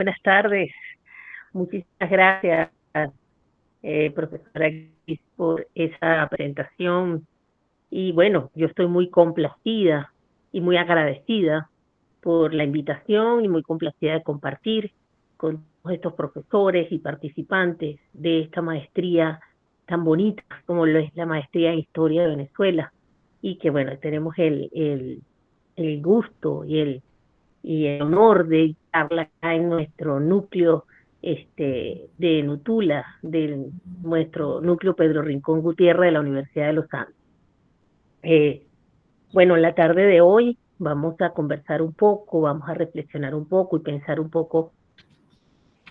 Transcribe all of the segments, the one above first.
Buenas tardes. Muchísimas gracias, profesora Gris, por esa presentación. Y bueno, yo estoy muy complacida y muy agradecida por la invitación y muy complacida de compartir con todos estos profesores y participantes de esta maestría tan bonita como lo es la maestría en Historia de Venezuela. Y que bueno, tenemos el gusto y el honor de estarla acá en nuestro núcleo de Nutula, de nuestro núcleo Pedro Rincón Gutiérrez de la Universidad de los Andes. Eh, bueno, la tarde de hoy vamos a conversar un poco, vamos a reflexionar un poco y pensar un poco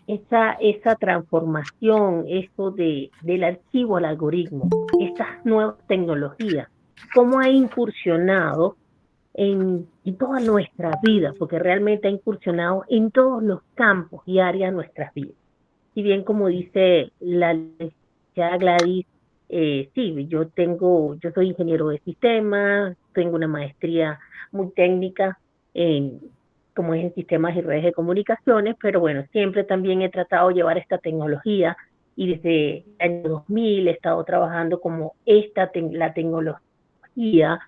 esa transformación, eso del archivo al algoritmo, estas nuevas tecnologías, cómo ha incursionado en toda nuestra vida, porque realmente ha incursionado en todos los campos y áreas de nuestras vidas. Y bien, como dice la licenciada Gladys, sí, yo soy ingeniero de sistemas, tengo una maestría muy técnica en, como es en sistemas y redes de comunicaciones, pero bueno, siempre también he tratado de llevar esta tecnología y desde el año 2000 he estado trabajando como la tecnología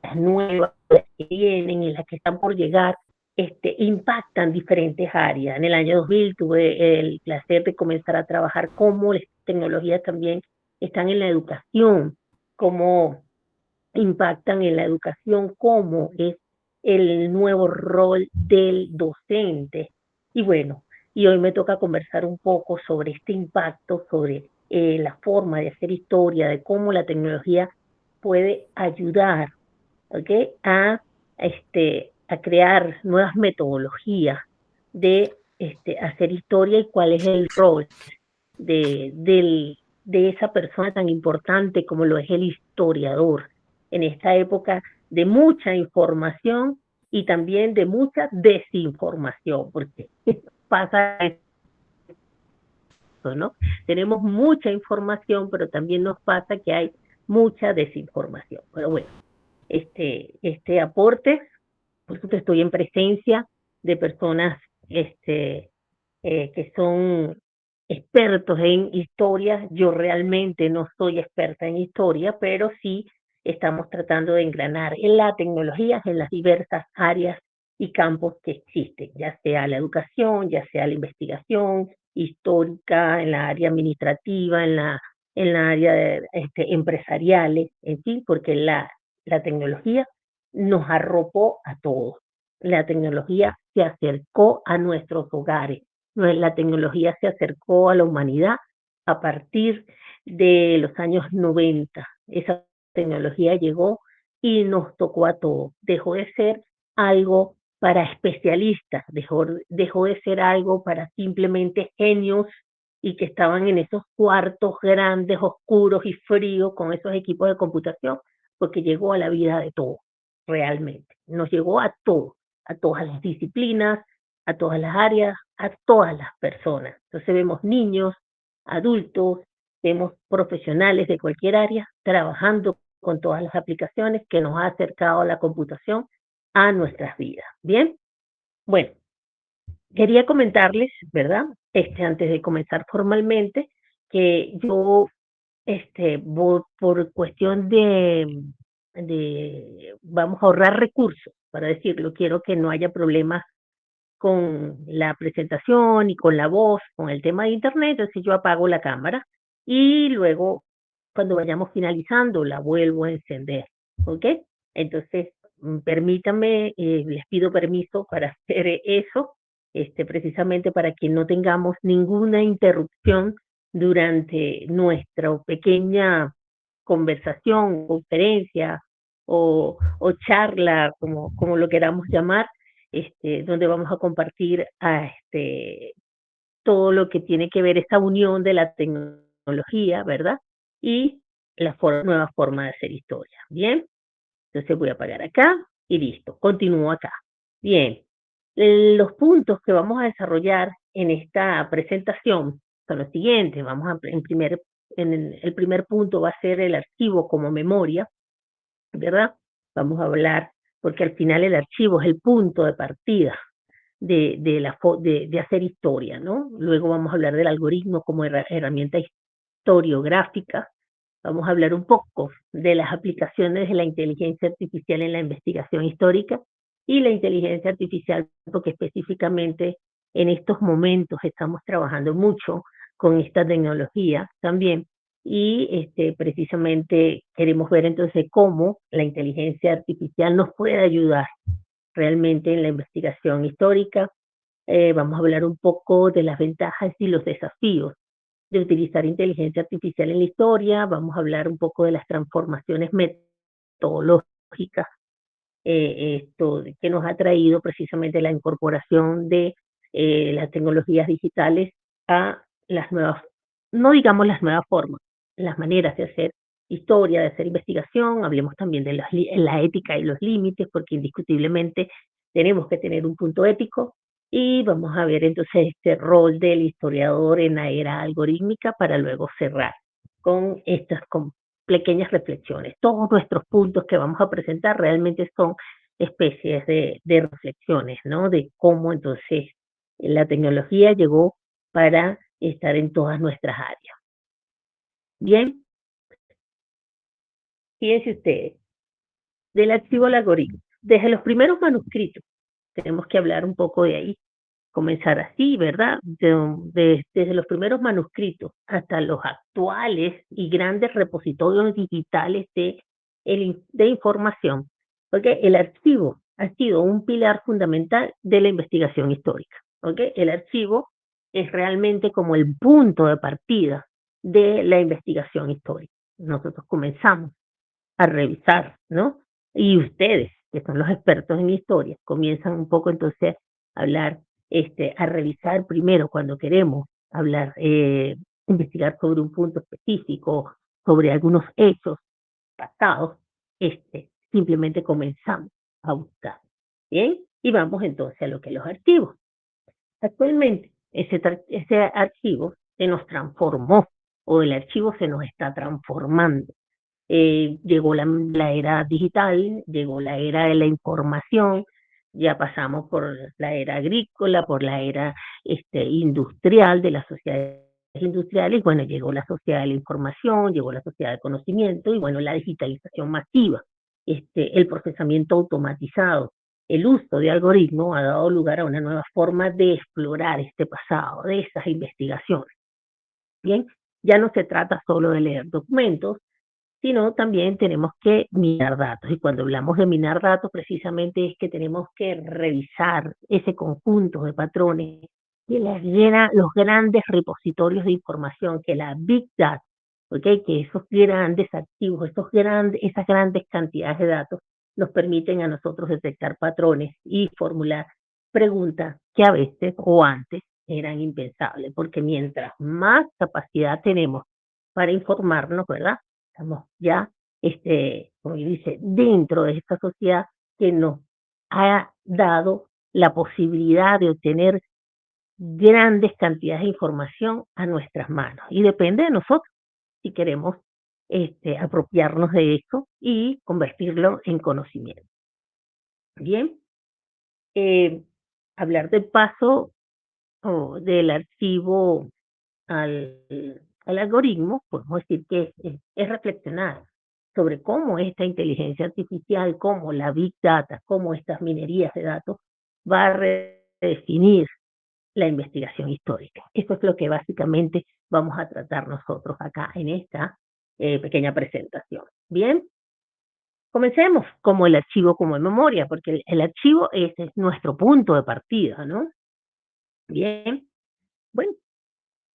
las nuevas que vienen y las que están por llegar, impactan diferentes áreas. En el año 2000 tuve el placer de comenzar a trabajar cómo las tecnologías también están en la educación, cómo impactan en la educación, cómo es el nuevo rol del docente. Y bueno, y hoy me toca conversar un poco sobre este impacto, sobre la forma de hacer historia, de cómo la tecnología puede ayudar, ¿ok? A crear nuevas metodologías de hacer historia y cuál es el rol de esa persona tan importante como lo es el historiador en esta época de mucha información y también de mucha desinformación, porque pasa eso, ¿no? Tenemos mucha información, pero también nos pasa que hay mucha desinformación. Pero bueno, este aporte, por eso que estoy en presencia de personas que son expertos en historia. Yo realmente no soy experta en historia, pero sí estamos tratando de engranar en la tecnología, en las diversas áreas y campos que existen, ya sea la educación, ya sea la investigación histórica, en la área administrativa, en la área empresariales, en fin, porque la tecnología nos arropó a todos. La tecnología se acercó a nuestros hogares. La tecnología se acercó a la humanidad a partir de los años 90. Esa tecnología llegó y nos tocó a todos. Dejó de ser algo para especialistas, dejó de ser algo para simplemente genios y que estaban en esos cuartos grandes, oscuros y fríos con esos equipos de computación, porque llegó a la vida de todos, realmente. Nos llegó a todos, a todas las disciplinas, a todas las áreas, a todas las personas. Entonces vemos niños, adultos, vemos profesionales de cualquier área trabajando con todas las aplicaciones que nos ha acercado la computación a nuestras vidas. Bien, bueno, quería comentarles, ¿verdad? Antes de comenzar formalmente, que yo, por cuestión vamos a ahorrar recursos, para decirlo, quiero que no haya problemas con la presentación y con la voz, con el tema de internet, entonces yo apago la cámara y luego cuando vayamos finalizando la vuelvo a encender, ¿ok? Entonces, permítanme, les pido permiso para hacer eso, precisamente para que no tengamos ninguna interrupción durante nuestra pequeña conversación, conferencia o charla, como lo queramos llamar, donde vamos a compartir todo lo que tiene que ver esta unión de la tecnología, ¿verdad? Y la nueva forma de hacer historia. Bien, entonces voy a apagar acá y listo, continúo acá. Bien, los puntos que vamos a desarrollar en esta presentación son los siguientes. El primer punto va a ser el archivo como memoria, ¿verdad? Vamos a hablar, porque al final el archivo es el punto de partida de hacer historia, ¿no? Luego vamos a hablar del algoritmo como herramienta historiográfica. Vamos a hablar un poco de las aplicaciones de la inteligencia artificial en la investigación histórica y la inteligencia artificial, porque específicamente en estos momentos estamos trabajando mucho con esta tecnología también y precisamente queremos ver entonces cómo la inteligencia artificial nos puede ayudar realmente en la investigación histórica. Vamos a hablar un poco de las ventajas y los desafíos de utilizar inteligencia artificial en la historia. Vamos a hablar un poco de las transformaciones metodológicas que nos ha traído precisamente la incorporación de las tecnologías digitales a las nuevas, no digamos las nuevas formas, las maneras de hacer historia, de hacer investigación. Hablemos también de la ética y los límites, porque indiscutiblemente tenemos que tener un punto ético. Y vamos a ver entonces este rol del historiador en la era algorítmica para luego cerrar con estas pequeñas reflexiones. Todos nuestros puntos que vamos a presentar realmente son especies de reflexiones, ¿no? De cómo entonces la tecnología llegó para estar en todas nuestras áreas. Bien, fíjense ustedes, del archivo al algoritmo. Desde los primeros manuscritos, tenemos que hablar un poco de ahí, comenzar así, ¿verdad? Desde los primeros manuscritos hasta los actuales y grandes repositorios digitales de información, porque el archivo ha sido un pilar fundamental de la investigación histórica, ¿ok? El archivo es realmente como el punto de partida de la investigación histórica. Nosotros comenzamos a revisar, ¿no? Y ustedes, que son los expertos en historia, comienzan un poco entonces a hablar, a revisar primero cuando queremos hablar, investigar sobre un punto específico, sobre algunos hechos pasados, simplemente comenzamos a buscar. Bien, y vamos entonces a lo que es los archivos. Actualmente, ese archivo se nos transformó, o el archivo se nos está transformando. Llegó la era digital, llegó la era de la información, ya pasamos por la era agrícola, por la era industrial, de las sociedades industriales, bueno, llegó la sociedad de la información, llegó la sociedad de conocimiento, y bueno, la digitalización masiva, el procesamiento automatizado, el uso de algoritmos ha dado lugar a una nueva forma de explorar este pasado, de esas investigaciones. Bien, ya no se trata solo de leer documentos, sino también tenemos que minar datos. Y cuando hablamos de minar datos, precisamente es que tenemos que revisar ese conjunto de patrones que les llena los grandes repositorios de información, que la Big Data, ¿okay? Que esos grandes activos, esas grandes cantidades de datos nos permiten a nosotros detectar patrones y formular preguntas que a veces o antes eran impensables, porque mientras más capacidad tenemos para informarnos, ¿verdad? Estamos ya, como dice, dentro de esta sociedad que nos ha dado la posibilidad de obtener grandes cantidades de información a nuestras manos. Y depende de nosotros si queremos apropiarnos de esto y convertirlo en conocimiento. Bien, eh, hablar del paso del archivo al, al algoritmo, podemos decir que es reflexionar sobre cómo esta inteligencia artificial, cómo la Big Data, cómo estas minerías de datos va a redefinir la investigación histórica. Eso es lo que básicamente vamos a tratar nosotros acá en esta pequeña presentación. Bien, comencemos como el archivo como en memoria, porque el archivo es nuestro punto de partida, ¿no? Bien, bueno,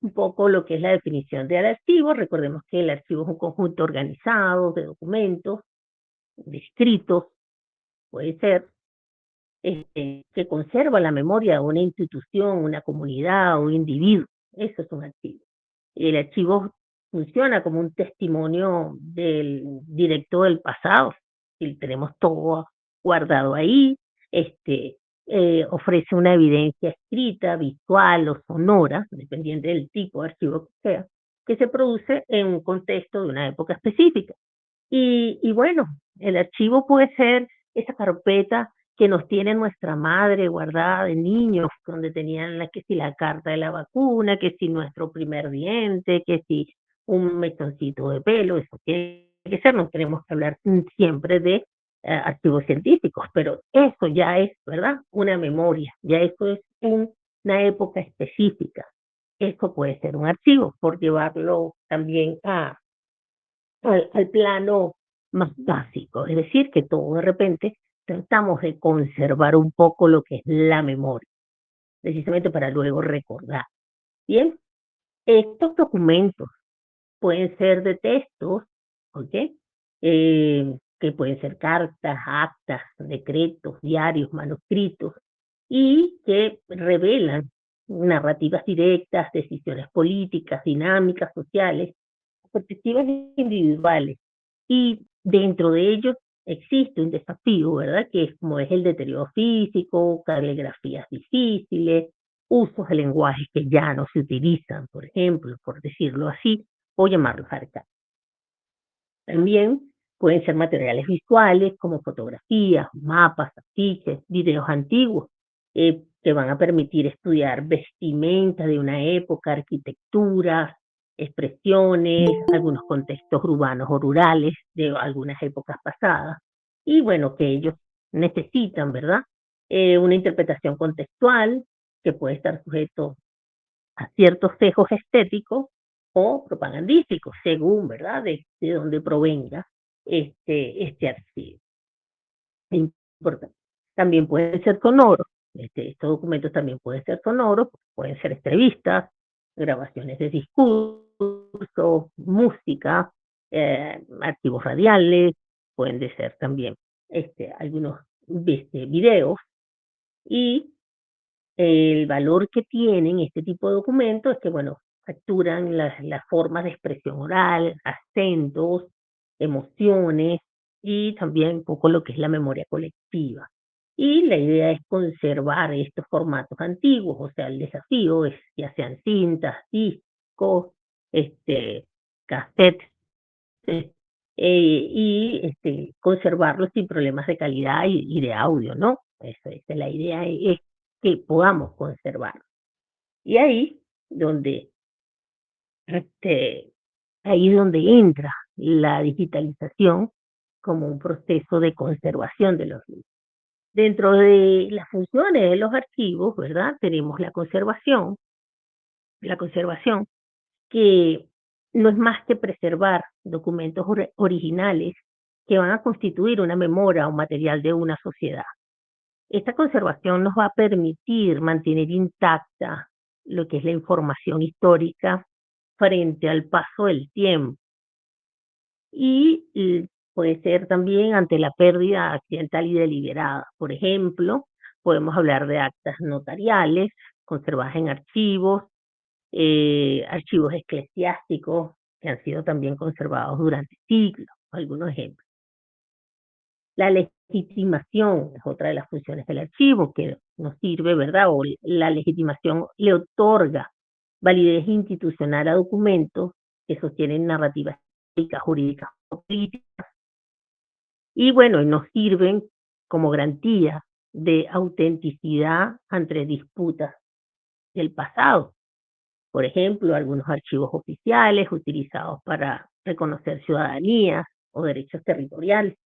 un poco lo que es la definición del archivo. Recordemos que el archivo es un conjunto organizado de documentos, de escritos, puede ser, que conserva la memoria de una institución, una comunidad, un individuo. Eso es un archivo. El archivo funciona como un testimonio del directo del pasado. Y tenemos todo guardado ahí. Ofrece una evidencia escrita, visual o sonora, dependiente del tipo de archivo que sea, que se produce en un contexto de una época específica. Y bueno, el archivo puede ser esa carpeta que nos tiene nuestra madre guardada de niños, donde tenían que si la carta de la vacuna, que si nuestro primer diente, que si un mechoncito de pelo, eso tiene que ser, no tenemos que hablar siempre de archivos científicos, pero eso ya es, ¿verdad? Una memoria, ya eso es una época específica. Eso puede ser un archivo, por llevarlo también al plano más básico, es decir, que todo de repente tratamos de conservar un poco lo que es la memoria, precisamente para luego recordar. Bien, estos documentos pueden ser de textos, ¿ok? Que pueden ser cartas, actas, decretos, diarios, manuscritos, y que revelan narrativas directas, decisiones políticas, dinámicas sociales, perspectivas individuales. Y dentro de ellos existe un desafío, ¿verdad? Que es como es el deterioro físico, caligrafías difíciles, usos de lenguajes que ya no se utilizan, por ejemplo, por decirlo así, o llamarlos arcaicos. También pueden ser materiales visuales como fotografías, mapas, afiches, videos antiguos, que van a permitir estudiar vestimenta de una época, arquitecturas, expresiones, algunos contextos urbanos o rurales de algunas épocas pasadas. Y bueno, que ellos necesitan, ¿verdad? Una interpretación contextual que puede estar sujeto a ciertos sesgos estéticos o propagandísticos, según, ¿verdad?, de dónde provenga este archivo. Es importante. También pueden ser sonoros, estos documentos también pueden ser sonoros, pueden ser entrevistas, grabaciones de discursos, música, archivos radiales, pueden ser también algunos videos, y el valor que tienen este tipo de documentos es que, bueno, capturan las formas de expresión oral, acentos, emociones y también un poco lo que es la memoria colectiva. Y la idea es conservar estos formatos antiguos, o sea, el desafío es ya sean cintas, discos, cassettes, eh, y conservarlos sin problemas de calidad y de audio, ¿no? Esa es la idea, es que podamos conservar. Y donde, este, ahí es donde entra la digitalización como un proceso de conservación de los libros. Dentro de las funciones de los archivos, ¿verdad? Tenemos la conservación que no es más que preservar documentos originales que van a constituir una memoria o material de una sociedad. Esta conservación nos va a permitir mantener intacta lo que es la información histórica frente al paso del tiempo, y puede ser también ante la pérdida accidental y deliberada. Por ejemplo, podemos hablar de actas notariales conservadas en archivos, archivos eclesiásticos que han sido también conservados durante siglos, algunos ejemplos. La legitimación es otra de las funciones del archivo que nos sirve, ¿verdad? O la legitimación le otorga validez institucional a documentos que sostienen narrativas jurídicas o políticas, y bueno, nos sirven como garantía de autenticidad ante disputas del pasado. Por ejemplo, algunos archivos oficiales utilizados para reconocer ciudadanías o derechos territoriales.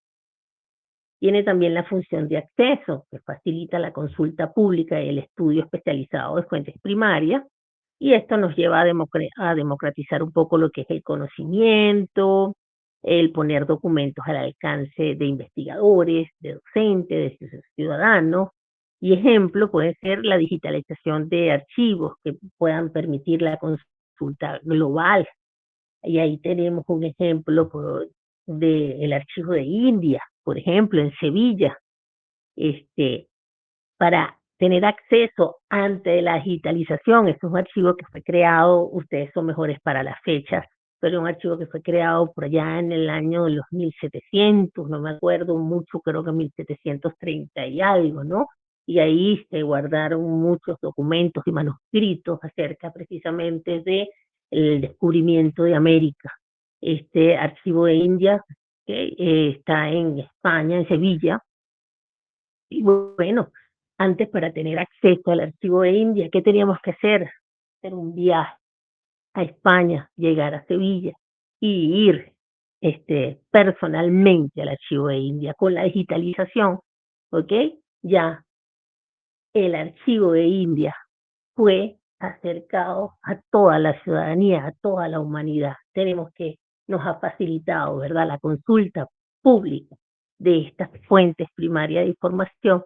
Tiene también la función de acceso, que facilita la consulta pública y el estudio especializado de fuentes primarias, y esto nos lleva a democratizar un poco lo que es el conocimiento, el poner documentos al alcance de investigadores, de docentes, de ciudadanos, y ejemplo puede ser la digitalización de archivos que puedan permitir la consulta global. Y ahí tenemos un ejemplo del archivo de India, por ejemplo, en Sevilla, este, para tener acceso ante la digitalización. Este es un archivo que fue creado, ustedes son mejores para las fechas, pero un archivo que fue creado por allá en el año de los 1700, no me acuerdo mucho, creo que 1730 y algo, ¿no? Y ahí se guardaron muchos documentos y manuscritos acerca precisamente de el descubrimiento de América. Este archivo de India, que está en España, en Sevilla, Y bueno, antes para tener acceso al archivo de India, ¿qué teníamos que hacer? Hacer un viaje a España, llegar a Sevilla y ir personalmente al archivo de India. Con la digitalización, ¿ok? Ya el archivo de India fue acercado a toda la ciudadanía, a toda la humanidad. Tenemos que, nos ha facilitado, ¿verdad?, la consulta pública de estas fuentes primarias de información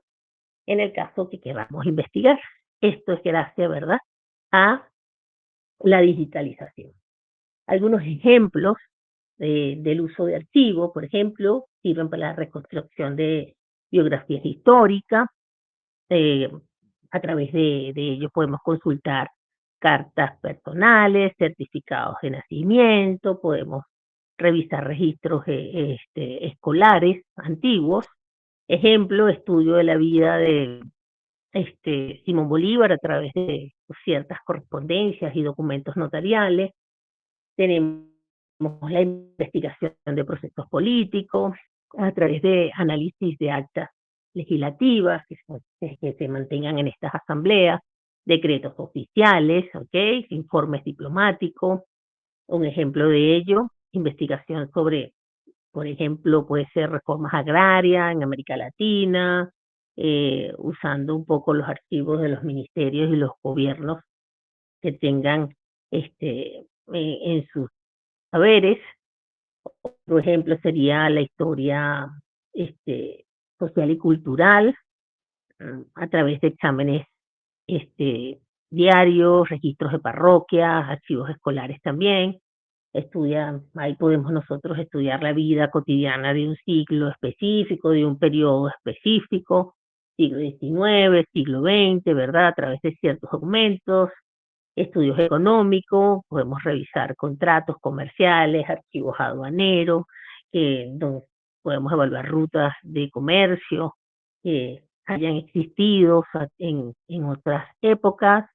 en el caso que queramos investigar. Esto es gracias, ¿verdad?, a la digitalización. Algunos ejemplos del uso de archivos, por ejemplo, sirven para la reconstrucción de biografías históricas. eh, a través de ellos podemos consultar cartas personales, certificados de nacimiento, podemos revisar registros escolares antiguos. Ejemplo, estudio de la vida de Simón Bolívar a través de ciertas correspondencias y documentos notariales. Tenemos la investigación de procesos políticos a través de análisis de actas legislativas que se mantengan en estas asambleas, decretos oficiales, ¿okay?, informes diplomáticos. Un ejemplo de ello, investigación sobre, por ejemplo, puede ser reformas agrarias en América Latina, usando un poco los archivos de los ministerios y los gobiernos que tengan en sus saberes. Otro ejemplo sería la historia social y cultural, a través de exámenes este, diarios, registros de parroquias, archivos escolares también. Ahí podemos nosotros estudiar la vida cotidiana de un siglo específico, de un periodo específico, siglo XIX, siglo XX, ¿verdad? A través de ciertos documentos, estudios económicos, podemos revisar contratos comerciales, archivos aduaneros, donde podemos evaluar rutas de comercio que hayan existido en otras épocas.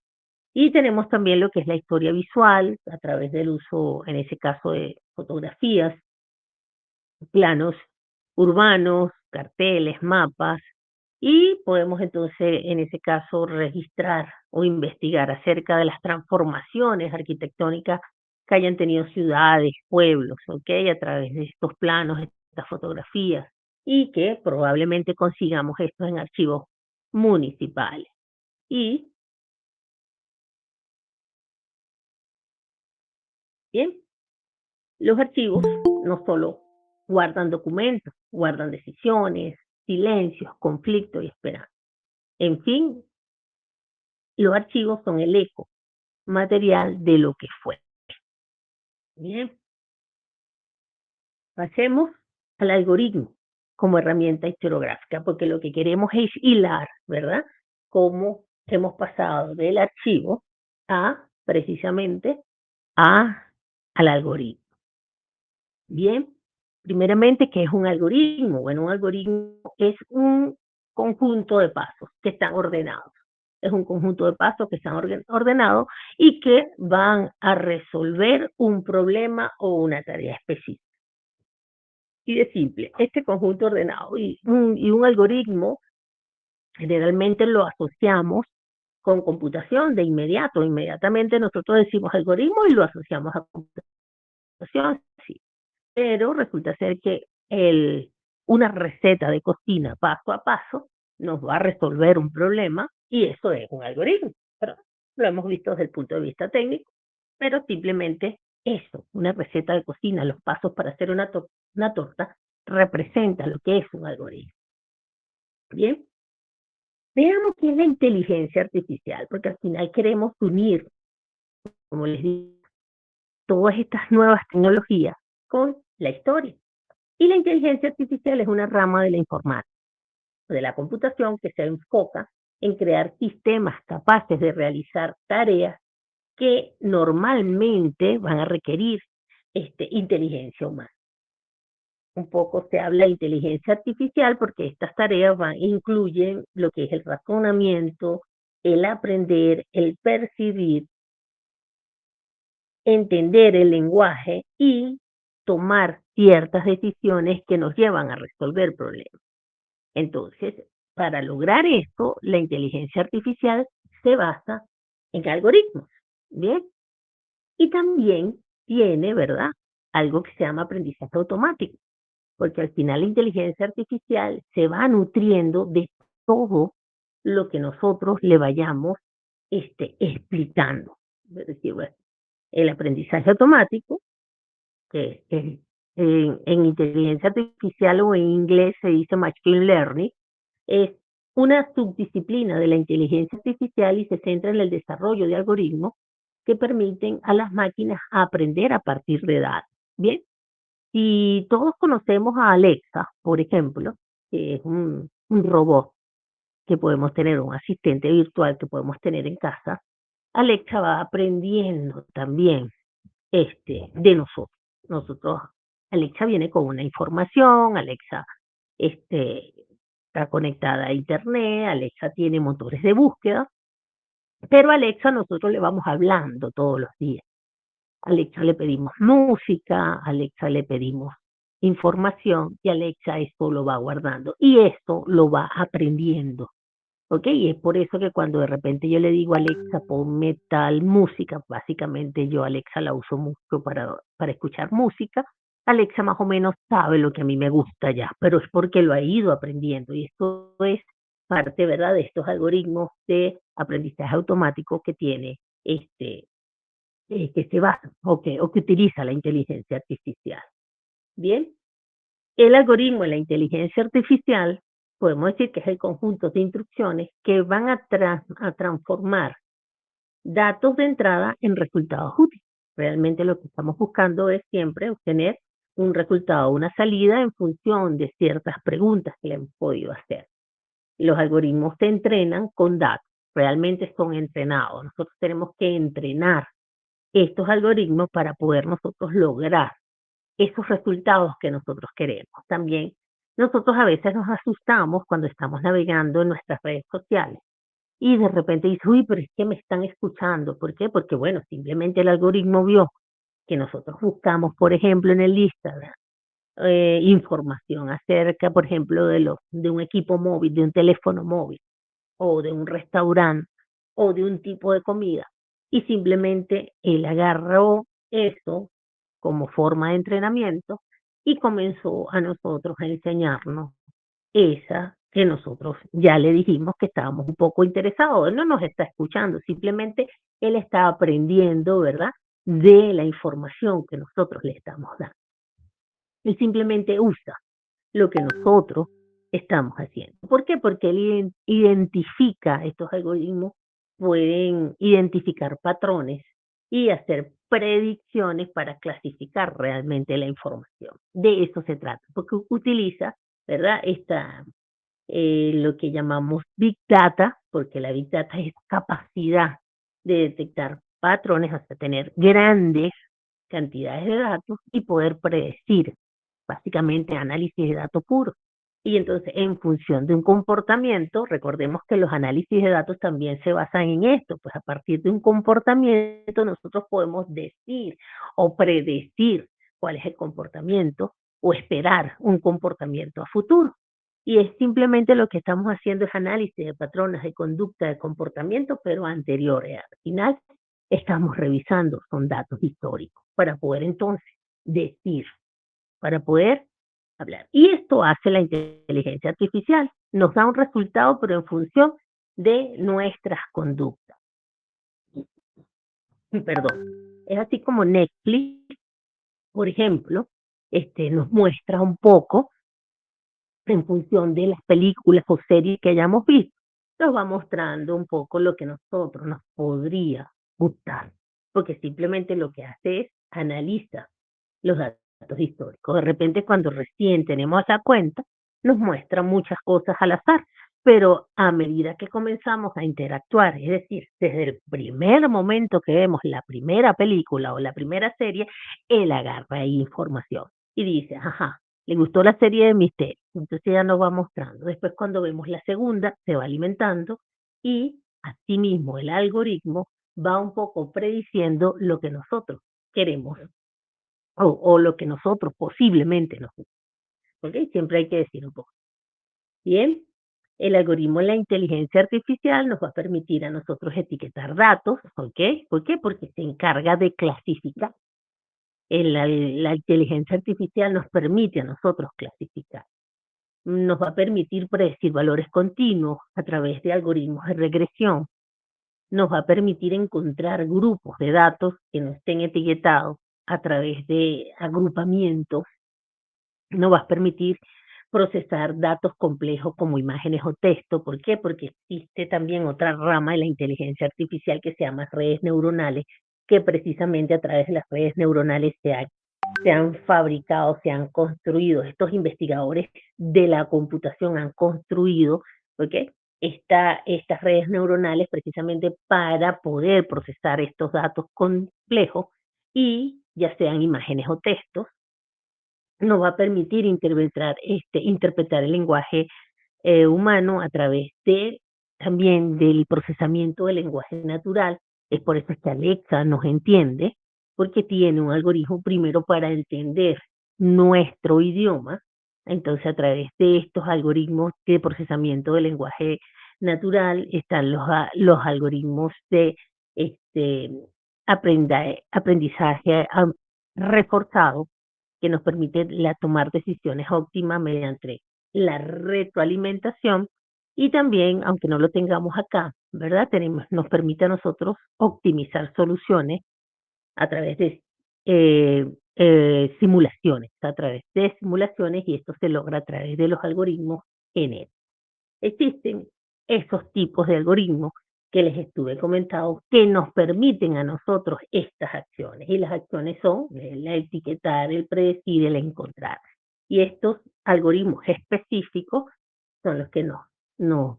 Y tenemos también lo que es la historia visual, a través del uso, en ese caso, de fotografías, planos urbanos, carteles, mapas, y podemos entonces, en ese caso, registrar o investigar acerca de las transformaciones arquitectónicas que hayan tenido ciudades, pueblos, ¿ok? A través de estos planos, estas fotografías, y que probablemente consigamos esto en archivos municipales. Y, bien, los archivos no solo guardan documentos, guardan decisiones, silencios, conflictos y esperanza. En fin, los archivos son el eco material de lo que fue. Bien, pasemos al algoritmo como herramienta historiográfica, porque lo que queremos es hilar, ¿verdad?, cómo hemos pasado del archivo precisamente al algoritmo. Bien, primeramente, ¿qué es un algoritmo? Bueno, un algoritmo es un conjunto de pasos que están ordenados. Es un conjunto de pasos que están ordenados y que van a resolver un problema o una tarea específica. Y de simple, este conjunto ordenado y un algoritmo generalmente lo asociamos con computación de inmediato. Inmediatamente nosotros decimos algoritmo y lo asociamos a computación, sí. Pero resulta ser que una receta de cocina paso a paso nos va a resolver un problema y eso es un algoritmo. Pero lo hemos visto desde el punto de vista técnico, pero simplemente eso, una receta de cocina, los pasos para hacer una torta, representa lo que es un algoritmo. Bien, veamos qué es la inteligencia artificial, porque al final queremos unir, como les digo, todas estas nuevas tecnologías con la historia. Y la inteligencia artificial es una rama de la informática, de la computación, que se enfoca en crear sistemas capaces de realizar tareas que normalmente van a requerir inteligencia humana. Un poco se habla de inteligencia artificial porque estas tareas incluyen lo que es el razonamiento, el aprender, el percibir, entender el lenguaje y tomar ciertas decisiones que nos llevan a resolver problemas. Entonces, para lograr esto, la inteligencia artificial se basa en algoritmos, ¿bien? Y también tiene, ¿verdad? Algo que se llama aprendizaje automático, porque al final la inteligencia artificial se va nutriendo de todo lo que nosotros le vayamos explicando. Es decir, bueno, el aprendizaje automático, que en inteligencia artificial o en inglés se dice machine learning, es una subdisciplina de la inteligencia artificial y se centra en el desarrollo de algoritmos que permiten a las máquinas aprender a partir de datos. Bien, si todos conocemos a Alexa, por ejemplo, que es un robot que podemos tener, un asistente virtual que podemos tener en casa, Alexa va aprendiendo también de nosotros. Nosotros, Alexa viene con una información, Alexa está conectada a Internet, Alexa tiene motores de búsqueda, pero a Alexa nosotros le vamos hablando todos los días. A Alexa le pedimos música, a Alexa le pedimos información y Alexa esto lo va guardando y esto lo va aprendiendo. ¿Ok? Y es por eso que cuando de repente yo le digo a Alexa, ponme tal música, básicamente yo Alexa la uso mucho para escuchar música, Alexa más o menos sabe lo que a mí me gusta ya, pero es porque lo ha ido aprendiendo y esto es parte, ¿verdad?, de estos algoritmos de aprendizaje automático que tiene, que se basa o que utiliza la inteligencia artificial. Bien, el algoritmo de la inteligencia artificial, podemos decir que es el conjunto de instrucciones que van a transformar datos de entrada en resultados útiles. Realmente lo que estamos buscando es siempre obtener un resultado, una salida en función de ciertas preguntas que le hemos podido hacer. Los algoritmos se entrenan con datos, realmente son entrenados. Nosotros tenemos que entrenar estos algoritmos para poder nosotros lograr esos resultados que nosotros queremos. También nosotros a veces nos asustamos cuando estamos navegando en nuestras redes sociales y de repente dices, uy, pero es que me están escuchando. ¿Por qué? Porque, bueno, simplemente el algoritmo vio que nosotros buscamos, por ejemplo, en el Instagram, información acerca, por ejemplo, de un equipo móvil, de un teléfono móvil, o de un restaurante, o de un tipo de comida. Y simplemente él agarró eso como forma de entrenamiento y comenzó a nosotros a enseñarnos esa que nosotros ya le dijimos que estábamos un poco interesados. Él no nos está escuchando, simplemente él está aprendiendo, ¿verdad?, de la información que nosotros le estamos dando. Él simplemente usa lo que nosotros estamos haciendo. ¿Por qué? Porque él identifica, estos algoritmos pueden identificar patrones y hacer predicciones para clasificar realmente la información. De eso se trata, porque utiliza, ¿verdad?, lo que llamamos Big Data, porque la Big Data es capacidad de detectar patrones hasta tener grandes cantidades de datos y poder predecir, básicamente análisis de datos puros. Y entonces, en función de un comportamiento, recordemos que los análisis de datos también se basan en esto, pues a partir de un comportamiento nosotros podemos decir o predecir cuál es el comportamiento o esperar un comportamiento a futuro. Y es simplemente lo que estamos haciendo es análisis de patrones de conducta, de comportamiento, pero anteriores. Al final, estamos revisando, son datos históricos, para poder entonces decir, para poder hablar. Y esto hace la inteligencia artificial. Nos da un resultado, pero en función de nuestras conductas. Perdón. Es así como Netflix, por ejemplo, nos muestra un poco en función de las películas o series que hayamos visto, nos va mostrando un poco lo que nosotros nos podría gustar, porque simplemente lo que hace es analiza los datos históricos. De repente, cuando recién tenemos esa cuenta, nos muestra muchas cosas al azar, pero a medida que comenzamos a interactuar, es decir, desde el primer momento que vemos la primera película o la primera serie, él agarra ahí información y dice, ajá, le gustó la serie de misterio, entonces ya nos va mostrando. Después cuando vemos la segunda, se va alimentando y asimismo el algoritmo va un poco prediciendo lo que nosotros queremos o lo que nosotros posiblemente nos gusta. ¿Ok? Siempre hay que decir un poco. Bien, El algoritmo de la inteligencia artificial nos va a permitir a nosotros etiquetar datos, ¿ok? ¿Por qué? Porque se encarga de clasificar. La inteligencia artificial nos permite a nosotros clasificar. Nos va a permitir predecir valores continuos a través de algoritmos de regresión. Nos va a permitir encontrar grupos de datos que no estén etiquetados a través de agrupamientos. Nos va a permitir procesar datos complejos como imágenes o texto. ¿Por qué? Porque existe también otra rama de la inteligencia artificial que se llama redes neuronales, que precisamente a través de las redes neuronales se han fabricado, se han construido. Estos investigadores de la computación han construido, ¿ok? Estas redes neuronales precisamente para poder procesar estos datos complejos y ya sean imágenes o textos, nos va a permitir interpretar el lenguaje humano a través también del procesamiento del lenguaje natural. Es por eso que Alexa nos entiende, porque tiene un algoritmo primero para entender nuestro idioma. Entonces, a través de estos algoritmos de procesamiento del lenguaje natural están los algoritmos de este, aprendizaje reforzado, que nos permite tomar decisiones óptimas mediante la retroalimentación. Y también, aunque no lo tengamos acá, ¿verdad? Nos permite a nosotros optimizar soluciones a través de simulaciones, y esto se logra a través de los algoritmos GNN. Existen esos tipos de algoritmos que les estuve comentando que nos permiten a nosotros estas acciones. Y las acciones son el etiquetar, el predecir, el encontrar. Y estos algoritmos específicos son los que nos, nos,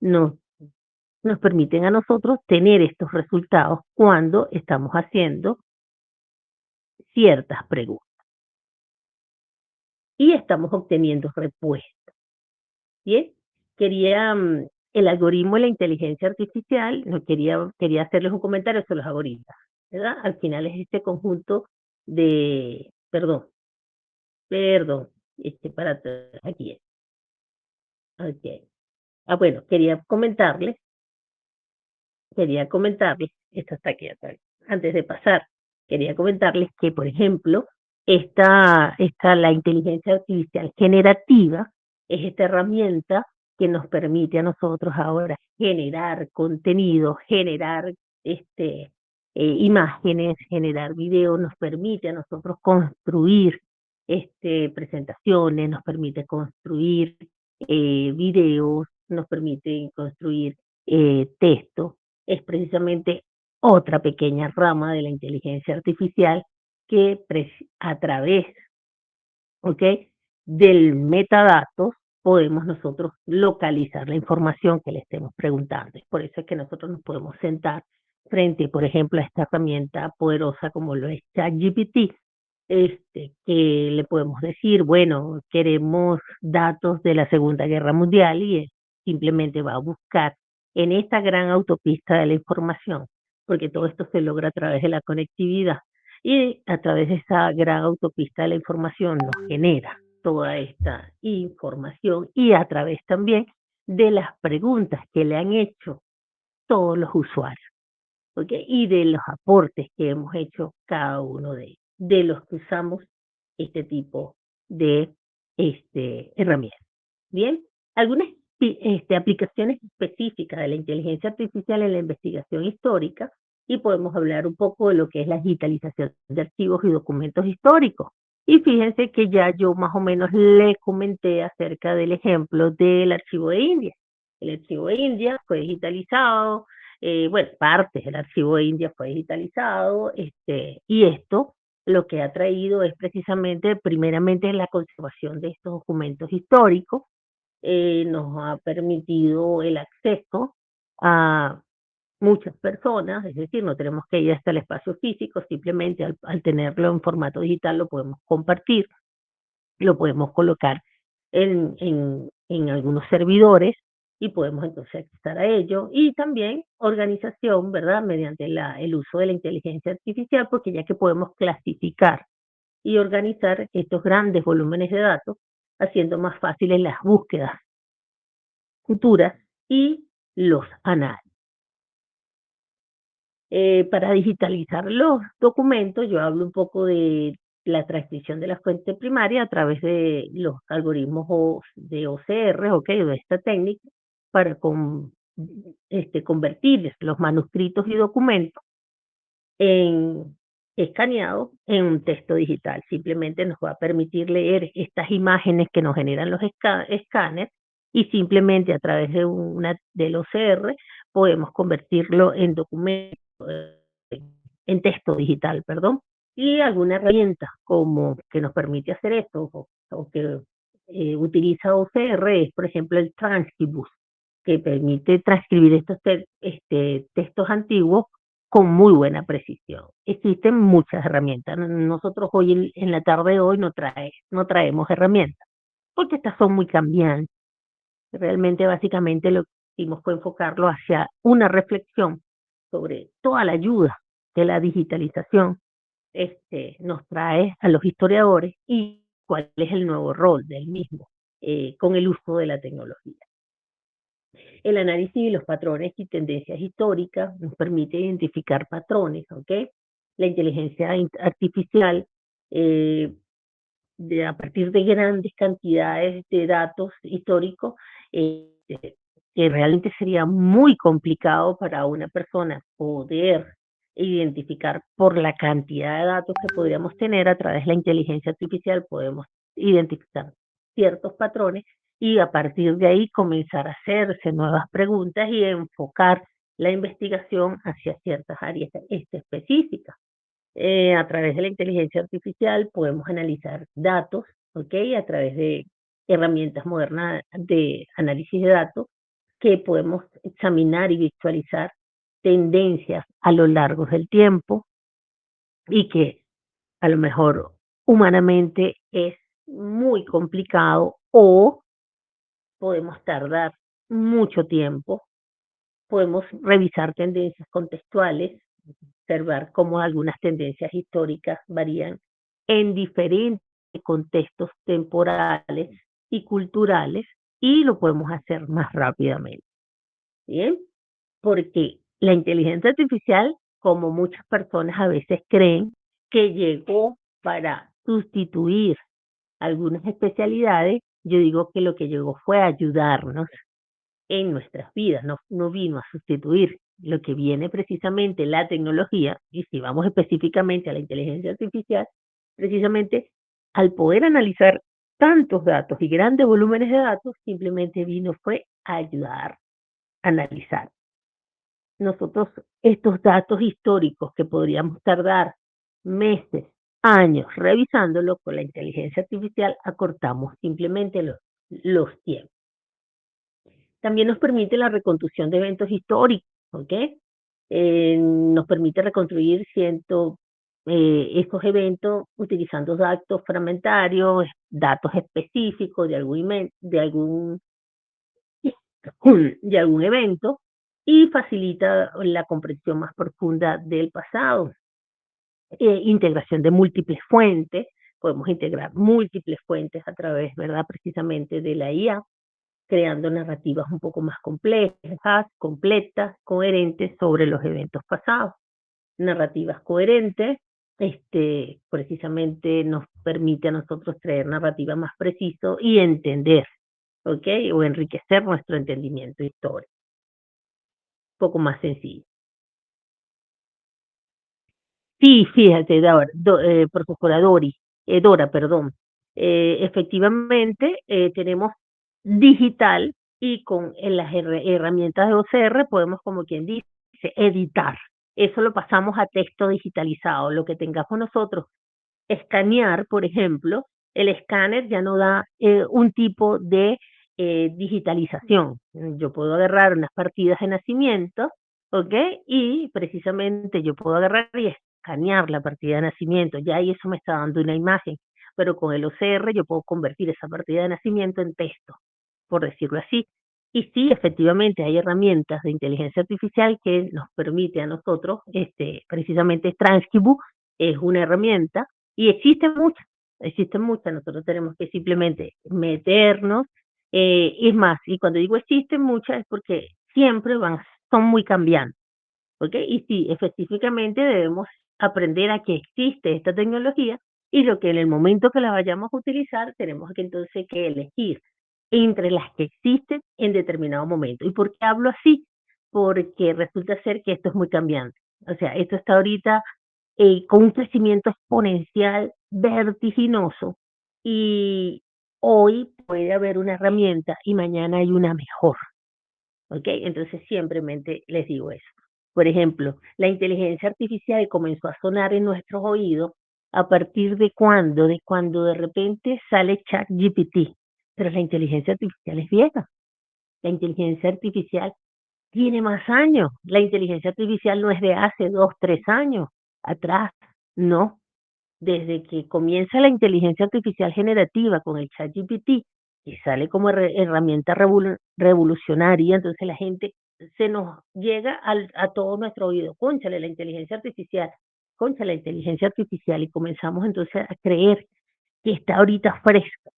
nos permiten a nosotros tener estos resultados cuando estamos haciendo ciertas preguntas y estamos obteniendo respuestas. Bien, quería el algoritmo de la inteligencia artificial, no quería hacerles un comentario sobre los algoritmos, ¿verdad? Al final es este conjunto de, perdón, para atrás, aquí es. Okay. Bueno, quería comentarles, esto está aquí atrás, antes de pasar, quería comentarles que, por ejemplo, la inteligencia artificial generativa es esta herramienta que nos permite a nosotros ahora generar contenido, generar imágenes, generar videos, nos permite a nosotros construir presentaciones, nos permite construir videos, nos permite construir texto. Es precisamente otra pequeña rama de la inteligencia artificial que a través, ¿ok?, del metadatos podemos nosotros localizar la información que le estemos preguntando. Por eso es que nosotros nos podemos sentar frente, por ejemplo, a esta herramienta poderosa como lo es ChatGPT, que le podemos decir, bueno, queremos datos de la Segunda Guerra Mundial, y él simplemente va a buscar en esta gran autopista de la información, porque todo esto se logra a través de la conectividad, y a través de esa gran autopista de la información nos genera toda esta información, y a través también de las preguntas que le han hecho todos los usuarios, ¿ok? Y de los aportes que hemos hecho cada uno de los que usamos este tipo de herramientas. Bien, algunas aplicaciones específicas de la inteligencia artificial en la investigación histórica, y podemos hablar un poco de lo que es la digitalización de archivos y documentos históricos. Y fíjense que ya yo más o menos le comenté acerca del ejemplo del archivo de India. El archivo de India fue digitalizado, bueno, parte del archivo de India fue digitalizado, y esto lo que ha traído es precisamente, primeramente, la conservación de estos documentos históricos. Nos ha permitido el acceso a muchas personas, es decir, no tenemos que ir hasta el espacio físico, simplemente al tenerlo en formato digital lo podemos compartir, lo podemos colocar en algunos servidores y podemos entonces acceder a ello. Y también organización, ¿verdad?, mediante el uso de la inteligencia artificial, porque ya que podemos clasificar y organizar estos grandes volúmenes de datos, haciendo más fáciles las búsquedas futuras y los análisis. Para digitalizar los documentos, yo hablo un poco de la transcripción de la fuente primaria a través de los algoritmos de OCR, ¿ok? De esta técnica, para convertir los manuscritos y documentos en escaneado en un texto digital. Simplemente nos va a permitir leer estas imágenes que nos generan los escáneres y simplemente a través del OCR podemos convertirlo en documento, en texto digital, perdón, y alguna herramienta como que nos permite hacer esto o que utiliza OCR es, por ejemplo, el Transcribus, que permite transcribir estos textos antiguos con muy buena precisión. Existen muchas herramientas. Nosotros hoy en la tarde de hoy no traemos herramientas, porque estas son muy cambiantes. Realmente, básicamente, lo que hicimos fue enfocarlo hacia una reflexión sobre toda la ayuda que la digitalización nos trae a los historiadores y cuál es el nuevo rol del mismo con el uso de la tecnología. El análisis de los patrones y tendencias históricas nos permite identificar patrones, ¿ok? La inteligencia artificial, a partir de grandes cantidades de datos históricos, que realmente sería muy complicado para una persona poder identificar por la cantidad de datos que podríamos tener a través de la inteligencia artificial, podemos identificar ciertos patrones y a partir de ahí comenzar a hacerse nuevas preguntas y enfocar la investigación hacia ciertas áreas específicas. A través de la inteligencia artificial podemos analizar datos, ¿ok? A través de herramientas modernas de análisis de datos que podemos examinar y visualizar tendencias a lo largo del tiempo y que a lo mejor humanamente es muy complicado o podemos tardar mucho tiempo. Podemos revisar tendencias contextuales, observar cómo algunas tendencias históricas varían en diferentes contextos temporales y culturales y lo podemos hacer más rápidamente. ¿Bien? Porque la inteligencia artificial, como muchas personas a veces creen, que llegó para sustituir algunas especialidades, yo digo que lo que llegó fue a ayudarnos en nuestras vidas, no vino a sustituir. Lo que viene precisamente la tecnología, y si vamos específicamente a la inteligencia artificial, precisamente al poder analizar tantos datos y grandes volúmenes de datos, simplemente fue a ayudar a analizar. Nosotros estos datos históricos que podríamos tardar meses, años revisándolo con la inteligencia artificial, acortamos simplemente los tiempos. También nos permite la reconstrucción de eventos históricos, ¿ok? Nos permite reconstruir estos eventos utilizando datos fragmentarios, datos específicos de de algún evento y facilita la comprensión más profunda del pasado. Integración de múltiples fuentes, podemos integrar múltiples fuentes a través, ¿verdad? Precisamente de la IA, creando narrativas un poco más complejas, completas, coherentes sobre los eventos pasados. Narrativas coherentes, precisamente nos permite a nosotros traer narrativa más preciso y entender, ¿ok? O enriquecer nuestro entendimiento histórico. Un poco más sencillo. Sí, fíjate, profesora Dora, perdón. Efectivamente, tenemos digital y con las herramientas de OCR podemos, como quien dice, editar. Eso lo pasamos a texto digitalizado. Lo que tengamos nosotros, escanear, por ejemplo, el escáner ya no da un tipo de digitalización. Yo puedo agarrar unas partidas de nacimiento, ¿ok? Y precisamente yo puedo agarrar y escanear la partida de nacimiento. Ya ahí eso me está dando una imagen. Pero con el OCR yo puedo convertir esa partida de nacimiento en texto, por decirlo así. Y sí, efectivamente, hay herramientas de inteligencia artificial que nos permite a nosotros, precisamente Transcribu es una herramienta y existen muchas, nosotros tenemos que simplemente meternos Es más, y cuando digo existen muchas es porque siempre son muy cambiantes, ¿ok? Y sí, específicamente debemos aprender a que existe esta tecnología y lo que en el momento que la vayamos a utilizar tenemos que entonces que elegir entre las que existen en determinado momento. ¿Y por qué hablo así? Porque resulta ser que esto es muy cambiante. O sea, esto está ahorita con un crecimiento exponencial vertiginoso y hoy puede haber una herramienta y mañana hay una mejor. ¿Ok? Entonces simplemente les digo eso. Por ejemplo, la inteligencia artificial comenzó a sonar en nuestros oídos a partir de cuando, de repente sale ChatGPT, pero la inteligencia artificial es vieja. La inteligencia artificial tiene más años. La inteligencia artificial no es de hace 2, 3 años atrás, no. Desde que comienza la inteligencia artificial generativa con el ChatGPT, y sale como herramienta revolucionaria, entonces la gente se nos llega a todo nuestro oído, cónchale, la inteligencia artificial, cónchale, la inteligencia artificial, y comenzamos entonces a creer que está ahorita fresca,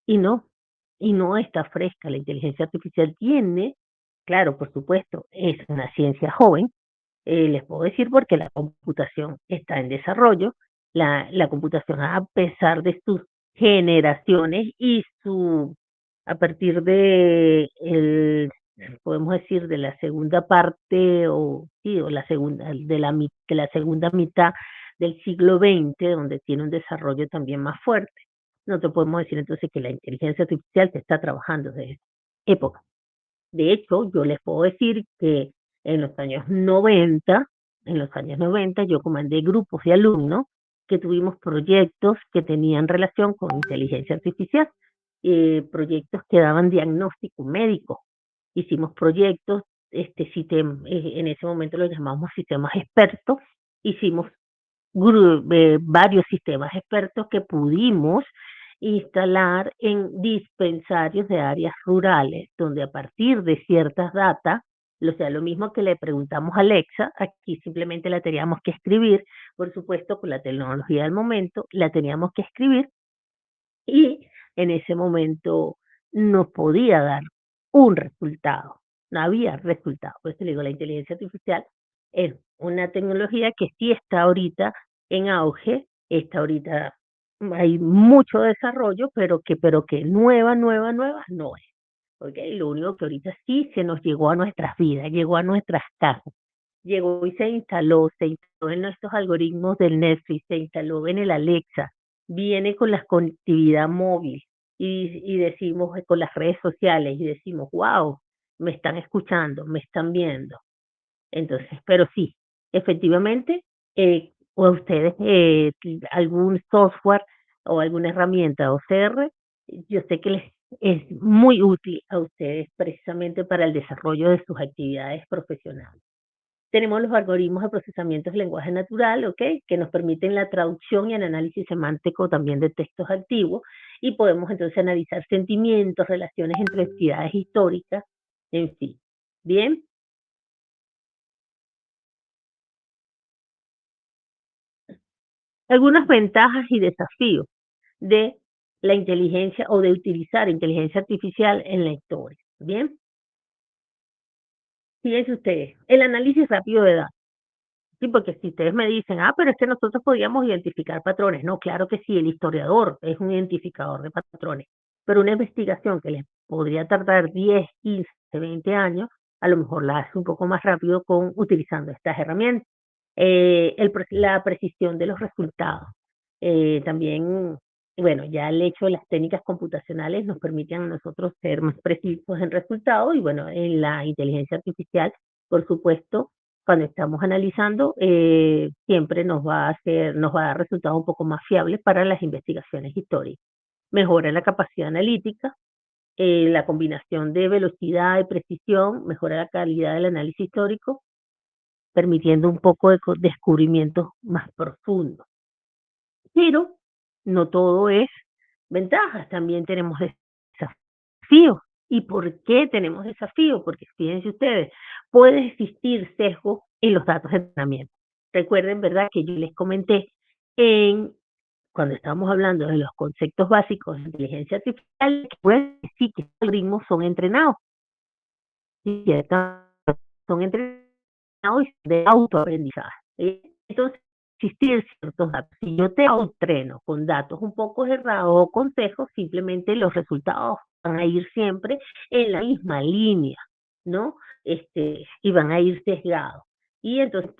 y no, y no está fresca. La inteligencia artificial tiene, claro, por supuesto, es una ciencia joven, les puedo decir porque la computación está en desarrollo. La computación, a pesar de sus generaciones y a partir podemos decir, de la segunda parte, o sí, o la segunda, de la segunda mitad del siglo XX, donde tiene un desarrollo también más fuerte. No te podemos decir entonces que la inteligencia artificial se está trabajando desde esa época. De hecho, yo les puedo decir que en los años 90, yo comandé grupos de alumnos que tuvimos proyectos que tenían relación con inteligencia artificial, proyectos que daban diagnóstico médico. Hicimos proyectos, en ese momento los llamamos sistemas expertos, hicimos varios sistemas expertos que pudimos instalar en dispensarios de áreas rurales, donde a partir de ciertas datas, o sea, lo mismo que le preguntamos a Alexa, aquí simplemente la teníamos que escribir, por supuesto, con la tecnología del momento, la teníamos que escribir y en ese momento no podía dar un resultado, no había resultado. Por eso le digo, la inteligencia artificial es una tecnología que sí está ahorita en auge, está ahorita, hay mucho desarrollo, pero que nueva no es. ¿Okay? Lo único que ahorita sí se nos llegó a nuestras vidas, llegó a nuestras casas, llegó y se instaló en nuestros algoritmos del Netflix, se instaló en el Alexa, viene con la conectividad móvil y decimos con las redes sociales y decimos, wow, me están escuchando, me están viendo. Entonces, pero sí, efectivamente, o ustedes algún software o alguna herramienta OCR, yo sé que les es muy útil a ustedes precisamente para el desarrollo de sus actividades profesionales. Tenemos los algoritmos de procesamiento de lenguaje natural, ¿ok? Que nos permiten la traducción y el análisis semántico también de textos antiguos y podemos entonces analizar sentimientos, relaciones entre entidades históricas, en fin. Bien, algunas ventajas y desafíos de la inteligencia o de utilizar inteligencia artificial en la historia. Bien, fíjense ustedes, el análisis rápido de datos. Sí, porque si ustedes me dicen, pero es que nosotros podíamos identificar patrones. No, claro que sí, el historiador es un identificador de patrones, pero una investigación que les podría tardar 10, 15, 20 años, a lo mejor la hace un poco más rápido utilizando estas herramientas. La precisión de los resultados. También, bueno, ya el hecho de las técnicas computacionales nos permiten a nosotros ser más precisos en resultados y bueno, en la inteligencia artificial, por supuesto, cuando estamos analizando, siempre nos va a dar resultados un poco más fiables para las investigaciones históricas. Mejora la capacidad analítica, la combinación de velocidad y precisión, mejora la calidad del análisis histórico, permitiendo un poco de descubrimientos más profundos. Pero no todo es ventajas, también tenemos desafíos. ¿Y por qué tenemos desafíos? Porque fíjense ustedes, puede existir sesgo en los datos de entrenamiento. Recuerden, ¿verdad?, que yo les comenté en cuando estamos hablando de los conceptos básicos de inteligencia artificial, que pueden decir que los algoritmos son entrenados, y son entrenados de autoaprendizaje. Entonces, existir ciertos datos. Si yo te entreno con datos un poco errados o consejos, simplemente los resultados van a ir siempre en la misma línea, ¿no? Y van a ir sesgados. Y entonces,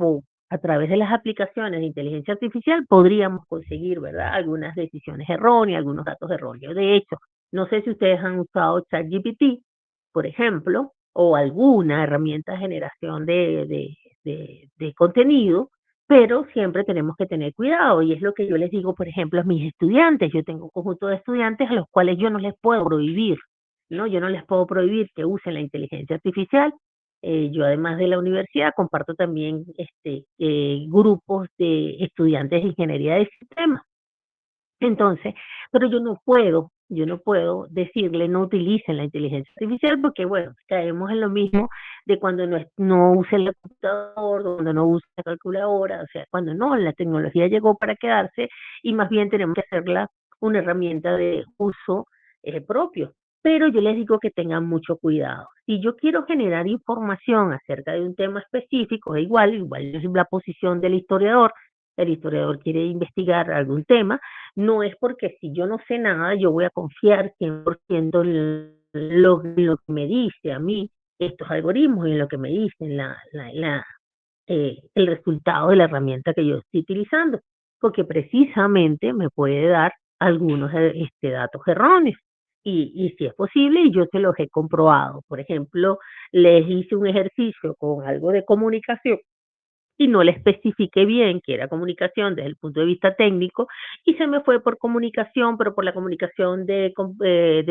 a través de las aplicaciones de inteligencia artificial podríamos conseguir, ¿verdad? Algunas decisiones erróneas, algunos datos erróneos. De hecho, no sé si ustedes han usado ChatGPT, por ejemplo, o alguna herramienta de generación de contenido, pero siempre tenemos que tener cuidado y es lo que yo les digo, por ejemplo, a mis estudiantes. Yo tengo un conjunto de estudiantes a los cuales yo no les puedo prohibir, ¿no? Yo no les puedo prohibir que usen la inteligencia artificial. Yo además de la universidad comparto también grupos de estudiantes de ingeniería de sistemas. Entonces, pero yo no puedo decirle no utilicen la inteligencia artificial porque, bueno, caemos en lo mismo de cuando no usen el computador, cuando no usen la calculadora, o sea, cuando no, la tecnología llegó para quedarse y más bien tenemos que hacerla una herramienta de uso propio. Pero yo les digo que tengan mucho cuidado. Si yo quiero generar información acerca de un tema específico, igual es la posición del historiador. El historiador quiere investigar algún tema, no es porque si yo no sé nada, yo voy a confiar 100% en lo que me dice a mí estos algoritmos y en lo que me dicen el resultado de la herramienta que yo estoy utilizando, porque precisamente me puede dar algunos datos erróneos. Y si es posible, y yo se los he comprobado. Por ejemplo, les hice un ejercicio con algo de comunicación y no le especifiqué bien que era comunicación desde el punto de vista técnico y se me fue por comunicación, pero por la comunicación de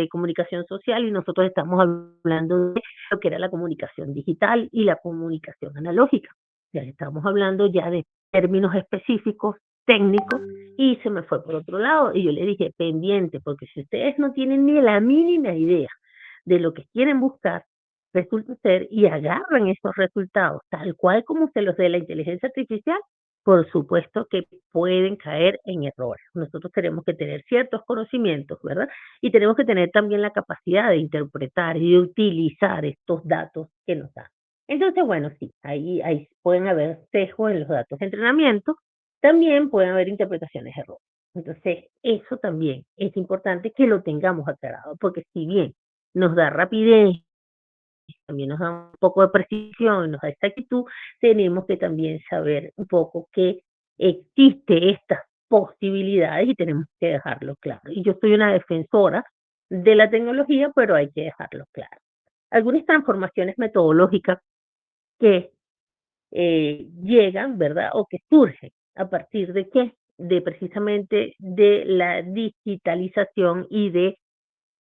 comunicación social y nosotros estamos hablando de lo que era la comunicación digital y la comunicación analógica. Ya estamos hablando ya de términos específicos, técnicos, y se me fue por otro lado y yo le dije pendiente, porque si ustedes no tienen ni la mínima idea de lo que quieren buscar, resulta ser y agarran esos resultados tal cual como se los dé la inteligencia artificial, por supuesto que pueden caer en errores. Nosotros tenemos que tener ciertos conocimientos, ¿verdad? Y tenemos que tener también la capacidad de interpretar y de utilizar estos datos que nos dan. Entonces, bueno, sí, ahí pueden haber sesgos en los datos de entrenamiento, también pueden haber interpretaciones erróneas. Entonces, eso también es importante que lo tengamos aclarado, porque si bien nos da rapidez, también nos da un poco de precisión, nos da exactitud, tenemos que también saber un poco que existe estas posibilidades y tenemos que dejarlo claro. Y yo soy una defensora de la tecnología, pero hay que dejarlo claro. Algunas transformaciones metodológicas que llegan, ¿verdad? O que surgen a partir de qué? De precisamente de la digitalización y de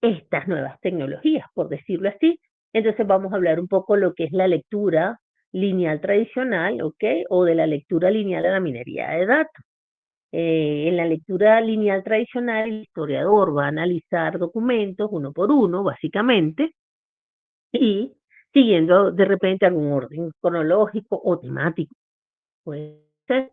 estas nuevas tecnologías, por decirlo así. Entonces vamos a hablar un poco de lo que es la lectura lineal tradicional, ¿ok? O de la lectura lineal a la minería de datos. En la lectura lineal tradicional, el historiador va a analizar documentos uno por uno, básicamente, y siguiendo de repente algún orden cronológico o temático. Puede ser,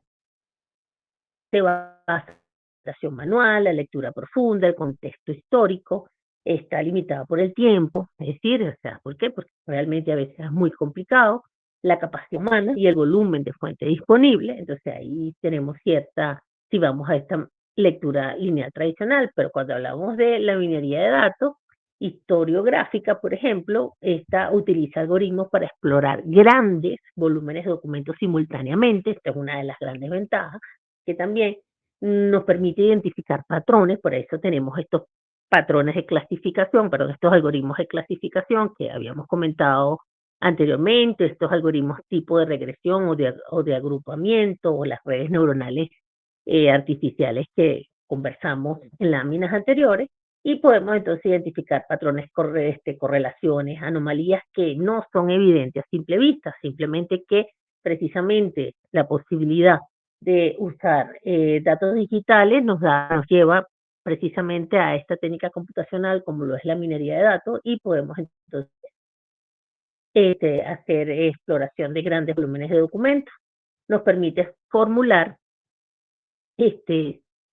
se va a la interpretación manual, la lectura profunda, el contexto histórico, está limitada por el tiempo, es decir, o sea, ¿por qué? Porque realmente a veces es muy complicado, la capacidad humana y el volumen de fuente disponible, entonces ahí tenemos cierta, si vamos a esta lectura lineal tradicional, pero cuando hablamos de la minería de datos, historiográfica, por ejemplo, esta utiliza algoritmos para explorar grandes volúmenes de documentos simultáneamente, esta es una de las grandes ventajas, que también nos permite identificar patrones, por eso tenemos estos patrones de clasificación, perdón, estos algoritmos de clasificación que habíamos comentado anteriormente, estos algoritmos tipo de regresión o de agrupamiento o las redes neuronales artificiales que conversamos en láminas anteriores, y podemos entonces identificar patrones, correlaciones, anomalías que no son evidentes a simple vista, simplemente que precisamente la posibilidad de usar datos digitales nos lleva precisamente a esta técnica computacional como lo es la minería de datos y podemos entonces hacer exploración de grandes volúmenes de documentos. Nos permite formular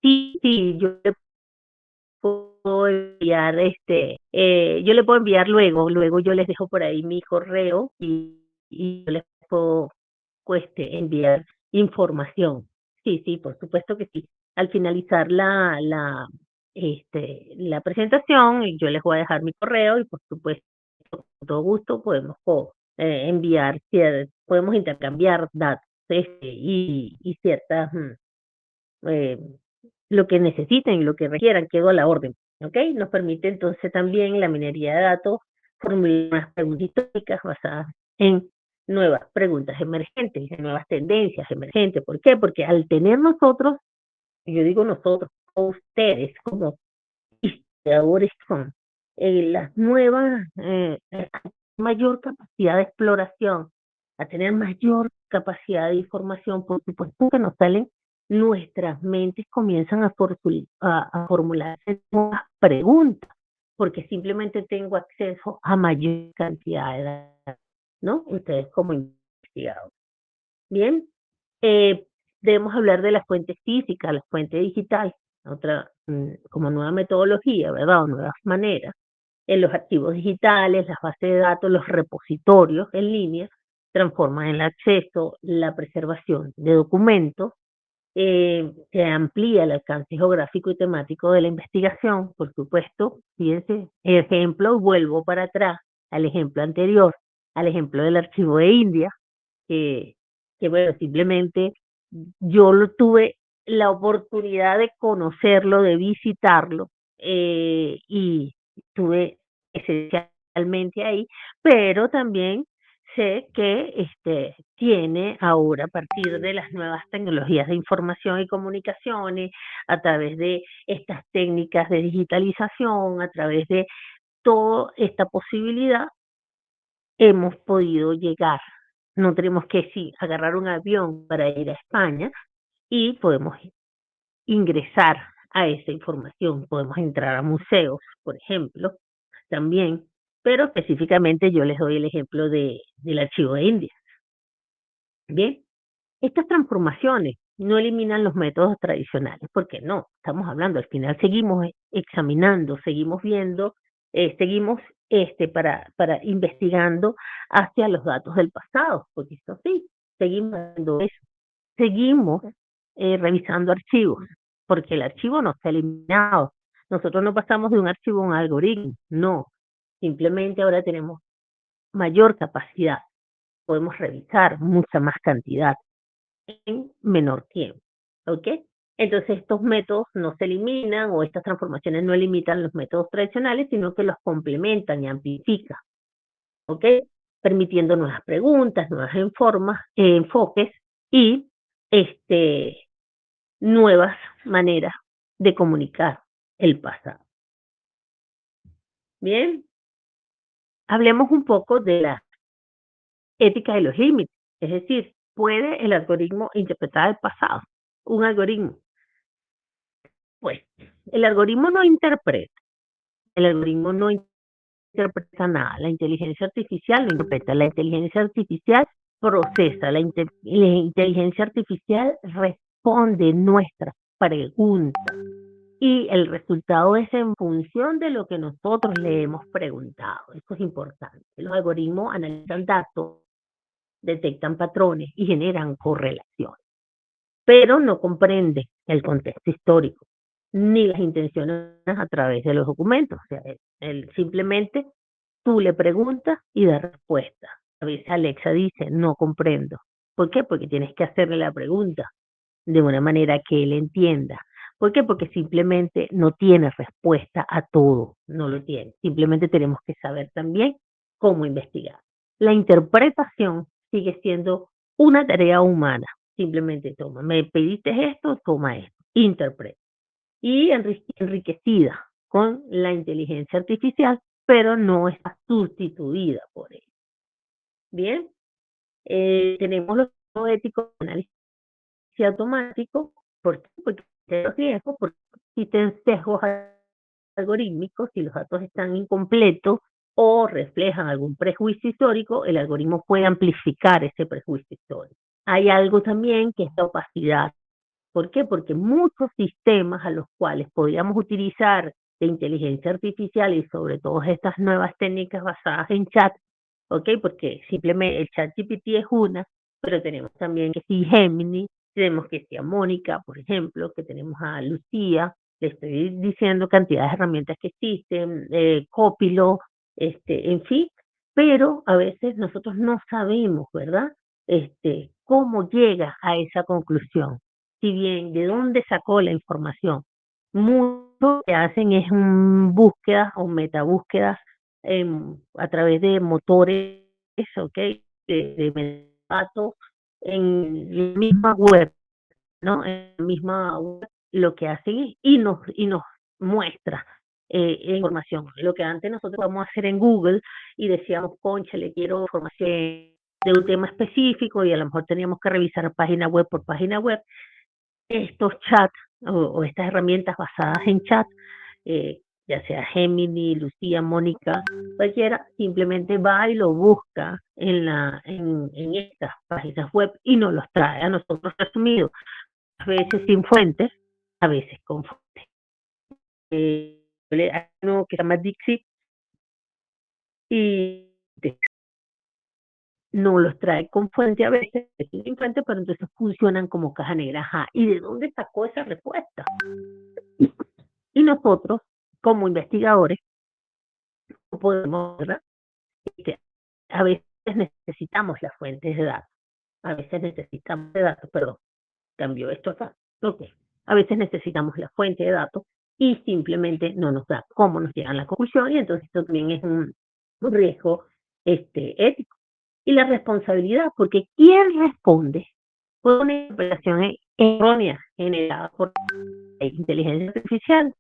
Sí, puedo enviar yo le puedo enviar luego yo les dejo por ahí mi correo y yo les puedo enviar información. Sí, por supuesto que sí. Al finalizar la presentación, yo les voy a dejar mi correo y por supuesto, con todo gusto podemos enviar, podemos intercambiar datos y ciertas eh, lo que necesiten, lo que requieran, quedo a la orden. ¿Ok? Nos permite entonces también la minería de datos formular unas preguntas históricas basadas en nuevas preguntas emergentes, en nuevas tendencias emergentes. ¿Por qué? Porque al tener nosotros, yo digo nosotros, o ustedes como historiadores con las nuevas, mayor capacidad de exploración, a tener mayor capacidad de información, por supuesto que nos salen, nuestras mentes comienzan a formularse nuevas preguntas, porque simplemente tengo acceso a mayor cantidad de datos, ¿no? Ustedes como investigadores. Bien, eh, debemos hablar de la fuente física, la fuente digital, otra como nueva metodología, ¿verdad? O nuevas maneras. En los archivos digitales, las bases de datos, los repositorios en línea, transforman el acceso, la preservación de documentos, se amplía el alcance geográfico y temático de la investigación, por supuesto. Fíjense, ejemplo, vuelvo para atrás al ejemplo anterior, al ejemplo del archivo de India, que, que bueno, simplemente yo lo tuve la oportunidad de conocerlo, de visitarlo, y estuve esencialmente ahí, pero también sé que tiene ahora, a partir de las nuevas tecnologías de información y comunicaciones, a través de estas técnicas de digitalización, a través de toda esta posibilidad, hemos podido llegar. No tenemos que sí, agarrar un avión para ir a España y podemos ingresar a esa información. Podemos entrar a museos, por ejemplo, también, pero específicamente yo les doy el ejemplo del archivo de India. Bien, estas transformaciones no eliminan los métodos tradicionales, porque no, estamos hablando, al final seguimos examinando, seguimos viendo, seguimos para investigando hacia los datos del pasado, porque esto sí, seguimos haciendo eso, seguimos revisando archivos, porque el archivo no está eliminado. Nosotros no pasamos de un archivo a un algoritmo, no, simplemente ahora tenemos mayor capacidad, podemos revisar mucha más cantidad en menor tiempo. ¿Ok? Entonces estos métodos no se eliminan o estas transformaciones no limitan los métodos tradicionales, sino que los complementan y amplifican. ¿Ok? Permitiendo nuevas preguntas, nuevas enfoques y nuevas maneras de comunicar el pasado. Bien, hablemos un poco de la ética de los límites, es decir, ¿puede el algoritmo interpretar el pasado? Un algoritmo. Pues, el algoritmo no interpreta, el algoritmo no interpreta nada, la inteligencia artificial no interpreta, la inteligencia artificial procesa, la inteligencia artificial responde nuestras preguntas y el resultado es en función de lo que nosotros le hemos preguntado. Esto es importante. Los algoritmos analizan datos, detectan patrones y generan correlaciones, pero no comprenden el contexto histórico ni las intenciones a través de los documentos. O sea, simplemente tú le preguntas y da respuesta. A veces Alexa dice, no comprendo. ¿Por qué? Porque tienes que hacerle la pregunta de una manera que él entienda. ¿Por qué? Porque simplemente no tiene respuesta a todo, no lo tiene. Simplemente tenemos que saber también cómo investigar. La interpretación sigue siendo una tarea humana. Simplemente toma, me pediste esto, toma esto, interpreta. Y enriquecida con la inteligencia artificial, pero no está sustituida por ella. Bien, tenemos los éticos de análisis automático, ¿por qué? Porque existen los riesgos, porque existen sesgos algorítmicos, si los datos están incompletos o reflejan algún prejuicio histórico, el algoritmo puede amplificar ese prejuicio histórico. Hay algo también que es la opacidad. ¿Por qué? Porque muchos sistemas a los cuales podríamos utilizar de inteligencia artificial y sobre todo estas nuevas técnicas basadas en chat, ¿ok? Porque simplemente el chat GPT es una, pero tenemos también que sí Gemini, tenemos que sí a Mónica, por ejemplo, que tenemos a Lucía, le estoy diciendo cantidad de herramientas que existen, Copilot, en fin, pero a veces nosotros no sabemos, ¿verdad? Cómo llega a esa conclusión, si bien de dónde sacó la información. Mucho que hacen es búsquedas o metabúsquedas a través de motores, ¿ok? De metadatos en la misma web, ¿no? En la misma web lo que hacen es, y nos muestra información. Lo que antes nosotros vamos a hacer en Google y decíamos, concha, le quiero información de un tema específico y a lo mejor teníamos que revisar página web por página web. Estos chats o estas herramientas basadas en chat, ya sea Gemini, Lucía, Mónica, cualquiera, simplemente va y lo busca en estas páginas web y nos los trae a nosotros resumidos, a veces sin fuentes, a veces con fuentes. Hay uno que se llama Dixit y no los trae con fuente a veces, sin fuente, pero entonces funcionan como caja negra. Ajá. ¿Y de dónde sacó esa respuesta? Y nosotros, como investigadores, podemos, ¿verdad? Este, a veces necesitamos las fuentes de datos, a veces necesitamos de datos, perdón, cambió esto acá. Ok, a veces necesitamos la fuente de datos y simplemente no nos da cómo nos llegan a la conclusión y entonces esto también es un riesgo ético. Y la responsabilidad, porque ¿quién responde por una interpretación errónea generada por la inteligencia artificial?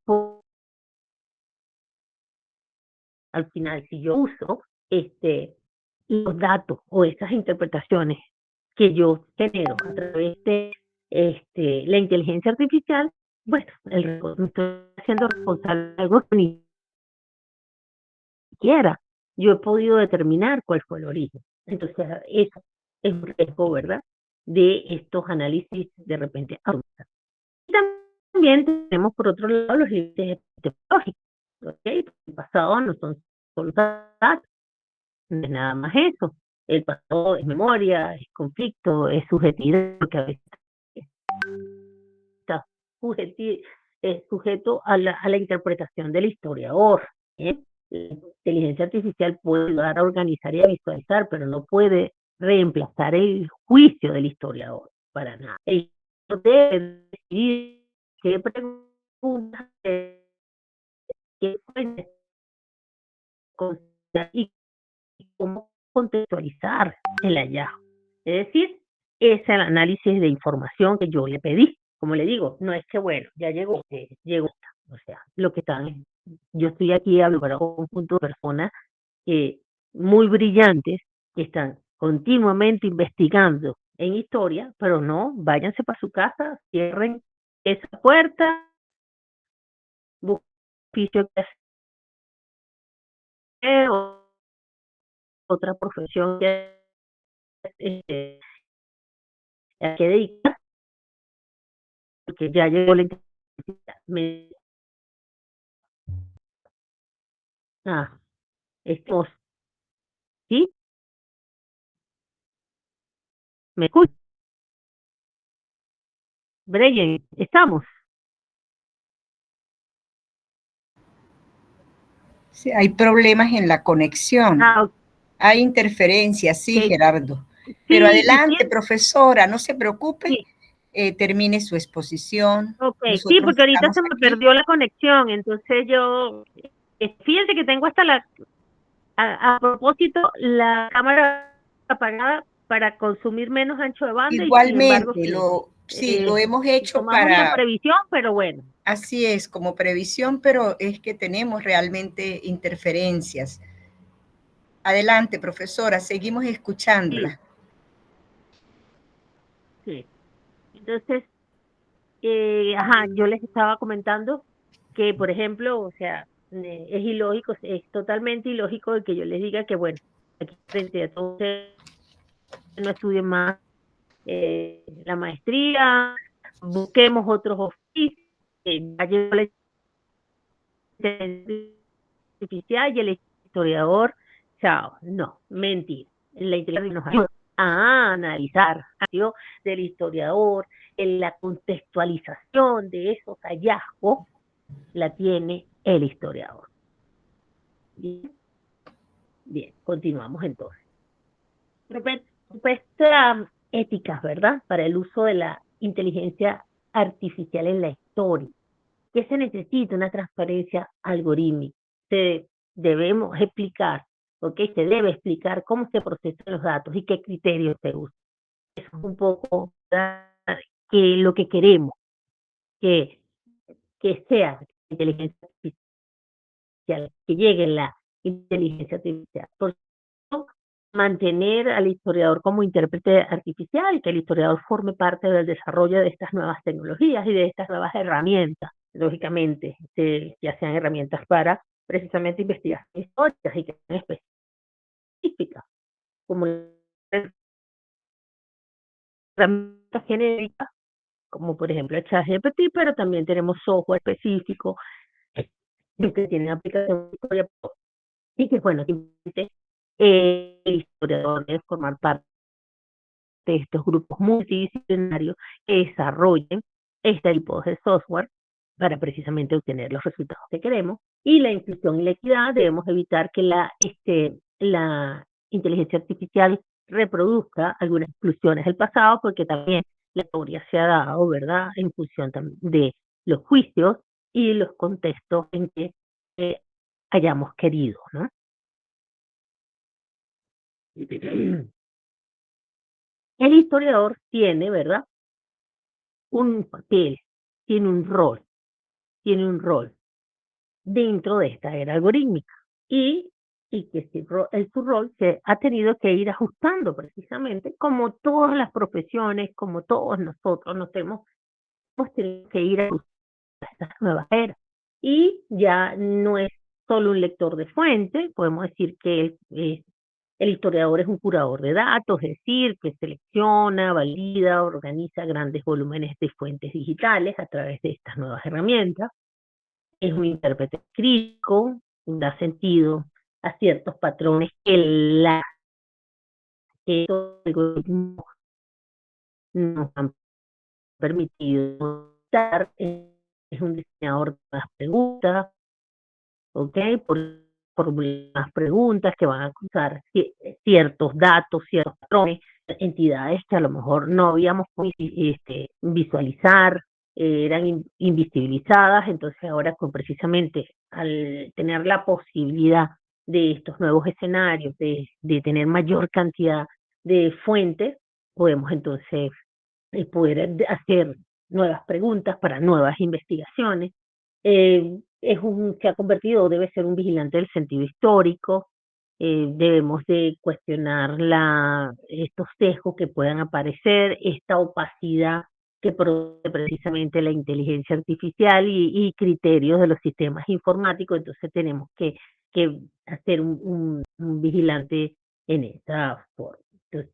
Al final, si yo uso los datos o esas interpretaciones que yo genero a través de la inteligencia artificial, bueno, me estoy haciendo responsable de algo que ni siquiera yo he podido determinar cuál fue el origen. Entonces, eso es un riesgo, ¿verdad? De estos análisis de repente automatizados. Y también tenemos, por otro lado, los límites epistemológicos. ¿Ok? El pasado no son solo datos, no es nada más eso. El pasado es memoria, es conflicto, es subjetividad, que a veces está sujeto a la interpretación del historiador. ¿Eh? La inteligencia artificial puede ayudar a organizar y a visualizar, pero no puede reemplazar el juicio del historiador, para nada. El historiador debe decidir qué preguntas, qué fuentes considerar y cómo contextualizar el hallazgo. Es decir, es el análisis de información que yo le pedí. Como le digo, no es que, bueno, ya llegó, o sea, lo que están, yo estoy aquí hablando para un conjunto de personas muy brillantes que están continuamente investigando en historia, pero no, váyanse para su casa, cierren esa puerta, busquen oficio que hacer, o otra profesión que este, a qué dedicar, porque ya llegó la inteligencia. Ah, esto, ¿sí? ¿Me escucha? Breyen, ¿estamos? Sí, hay problemas en la conexión, Ah, hay interferencias, sí, ok. Gerardo. Pero Sí, y adelante, profesora, no se preocupe, sí, termine su exposición. ok, sí, Nosotros porque ahorita estamos se me aquí. perdió la conexión, entonces yo, fíjense que tengo hasta a propósito, la cámara apagada para consumir menos ancho de banda y sin embargo, Igualmente, sí, sí, lo hemos hecho tomamos la para, previsión, pero bueno, así es, como previsión, pero es que tenemos realmente interferencias. Adelante, profesora, seguimos sí, escuchándola. sí. Entonces, ajá, yo les estaba comentando que, por ejemplo, o sea, es ilógico, es totalmente ilógico de que yo les diga que, bueno, aquí frente a todos ustedes no estudien más la maestría, busquemos otros oficios, ya llegó la inteligencia artificial y el historiador, chao, no, mentira. La inteligencia nos ayuda a analizar del historiador, en la contextualización de esos hallazgos, la tiene el historiador. Bien, bien, continuamos entonces. Propuestas éticas, ¿verdad? Para el uso de la inteligencia artificial en la historia. ¿Qué se necesita? Una transparencia algorítmica. Debemos explicar, ¿ok? Se debe explicar cómo se procesan los datos y qué criterios se usan. Eso es un poco, ¿verdad?, que lo que queremos, que, que sea inteligencia artificial, que llegue la inteligencia artificial. Por eso, mantener al historiador como intérprete artificial, que el historiador forme parte del desarrollo de estas nuevas tecnologías y de estas nuevas herramientas, lógicamente, ya sean herramientas para precisamente investigaciones históricas y que sean específicas, como herramientas genéricas, como por ejemplo el ChatGPT, pero también tenemos software específico que tienen aplicación de historia y que, bueno, simplemente el historiador debe formar parte de estos grupos multidisciplinarios que desarrollen este tipo de software para precisamente obtener los resultados que queremos. Y la inclusión y la equidad, debemos evitar que la inteligencia artificial reproduzca algunas exclusiones del pasado, porque también la historia se ha dado, ¿verdad?, en función de los juicios y los contextos en que hayamos querido, ¿no? El historiador tiene, ¿verdad?, un papel, tiene un rol, tiene un rol dentro de esta era algorítmica y, y que su rol se ha tenido que ir ajustando precisamente como todas las profesiones, como todos nosotros hemos tenido que ir ajustando a estas nuevas eras. Y ya no es solo un lector de fuente, podemos decir que el historiador es un curador de datos, es decir, que selecciona, valida, organiza grandes volúmenes de fuentes digitales a través de estas nuevas herramientas. Es un intérprete crítico, da sentido a ciertos patrones que estos algoritmos nos han permitido dar. Es un diseñador de las preguntas, ¿ok? Por las preguntas que van a cruzar ciertos datos, ciertos patrones, entidades que a lo mejor no habíamos podido visualizar, eran invisibilizadas. Entonces ahora precisamente al tener la posibilidad de estos nuevos escenarios, de tener mayor cantidad de fuentes, podemos entonces poder hacer nuevas preguntas para nuevas investigaciones. Se ha convertido, debe ser un vigilante del sentido histórico. Debemos de cuestionar estos sesgos que puedan aparecer, esta opacidad que produce precisamente la inteligencia artificial y criterios de los sistemas informáticos. Entonces tenemos que hacer un vigilante en esta forma. Entonces,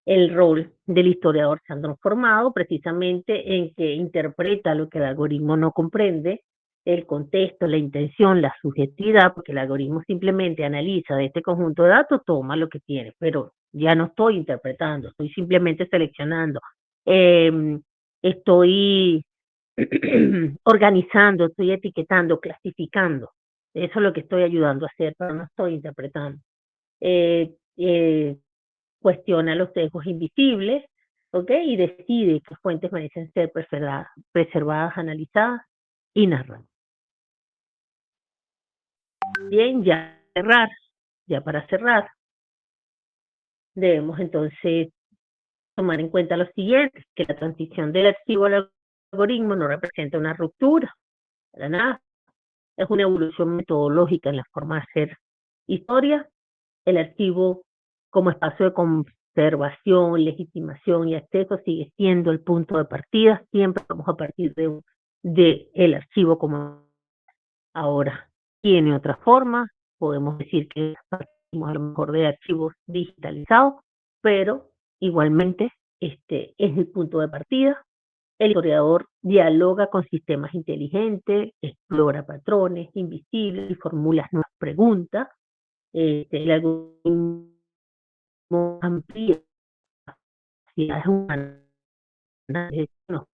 el rol del historiador se ha transformado precisamente en que interpreta lo que el algoritmo no comprende, el contexto, la intención, la subjetividad, porque el algoritmo simplemente analiza de este conjunto de datos, toma lo que tiene, pero ya no estoy interpretando, estoy simplemente seleccionando, estoy organizando, estoy etiquetando, clasificando. Eso es lo que estoy ayudando a hacer, pero no estoy interpretando. Eh, eh, Cuestiona los sesgos invisibles, ¿ok? Y decide qué fuentes merecen ser preservadas, analizadas y narradas. Bien, ya para cerrar, debemos entonces tomar en cuenta lo siguiente, que la transición del archivo al algoritmo no representa una ruptura, para nada. Es una evolución metodológica en la forma de hacer historia. El archivo como espacio de conservación, legitimación y acceso sigue siendo el punto de partida. Siempre vamos a partir de el archivo como ahora tiene otra forma. Podemos decir que partimos a lo mejor de archivos digitalizados, pero igualmente es el punto de partida. El historiador dialoga con sistemas inteligentes, explora patrones invisibles y formula nuevas preguntas. El algoritmo amplía las capacidades humanas, nos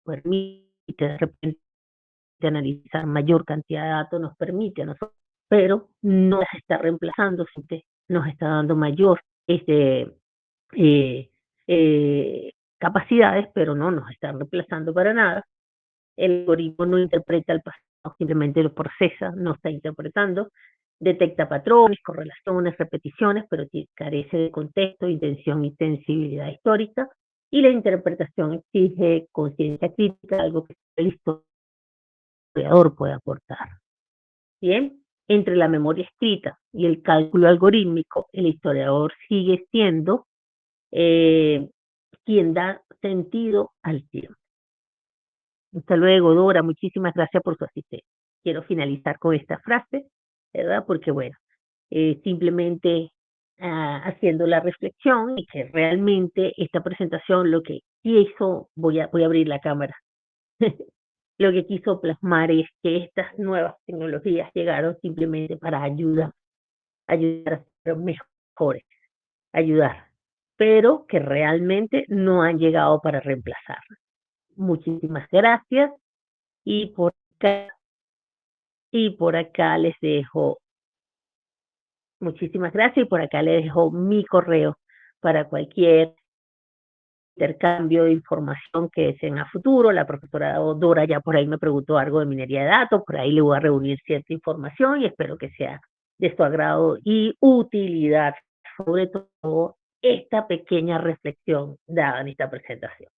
permite de repente analizar mayor cantidad de datos, nos permite a nosotros, pero no las está reemplazando, nos está dando mayor eh, capacidades, pero no nos están reemplazando para nada. El algoritmo no interpreta el pasado, simplemente lo procesa, no está interpretando, detecta patrones, correlaciones, repeticiones, pero carece de contexto, intención y sensibilidad histórica, y la interpretación exige conciencia crítica, algo que el historiador puede aportar. Bien, entre la memoria escrita y el cálculo algorítmico, el historiador sigue siendo quien da sentido al tiempo. Hasta luego, Dora. Muchísimas gracias por su asistencia. Quiero finalizar con esta frase, ¿verdad? Porque, bueno, simplemente haciendo la reflexión y que realmente esta presentación lo que quiso, voy a abrir la cámara, lo que quiso plasmar es que estas nuevas tecnologías llegaron simplemente para ayudar a ser mejores, ayudar, pero que realmente no han llegado para reemplazar. Muchísimas gracias y por acá les dejo, muchísimas gracias y por acá les dejo mi correo para cualquier intercambio de información que deseen a futuro. La profesora Dora ya por ahí me preguntó algo de minería de datos, por ahí le voy a reunir cierta información y espero que sea de su agrado y utilidad, sobre todo esta pequeña reflexión dada en esta presentación.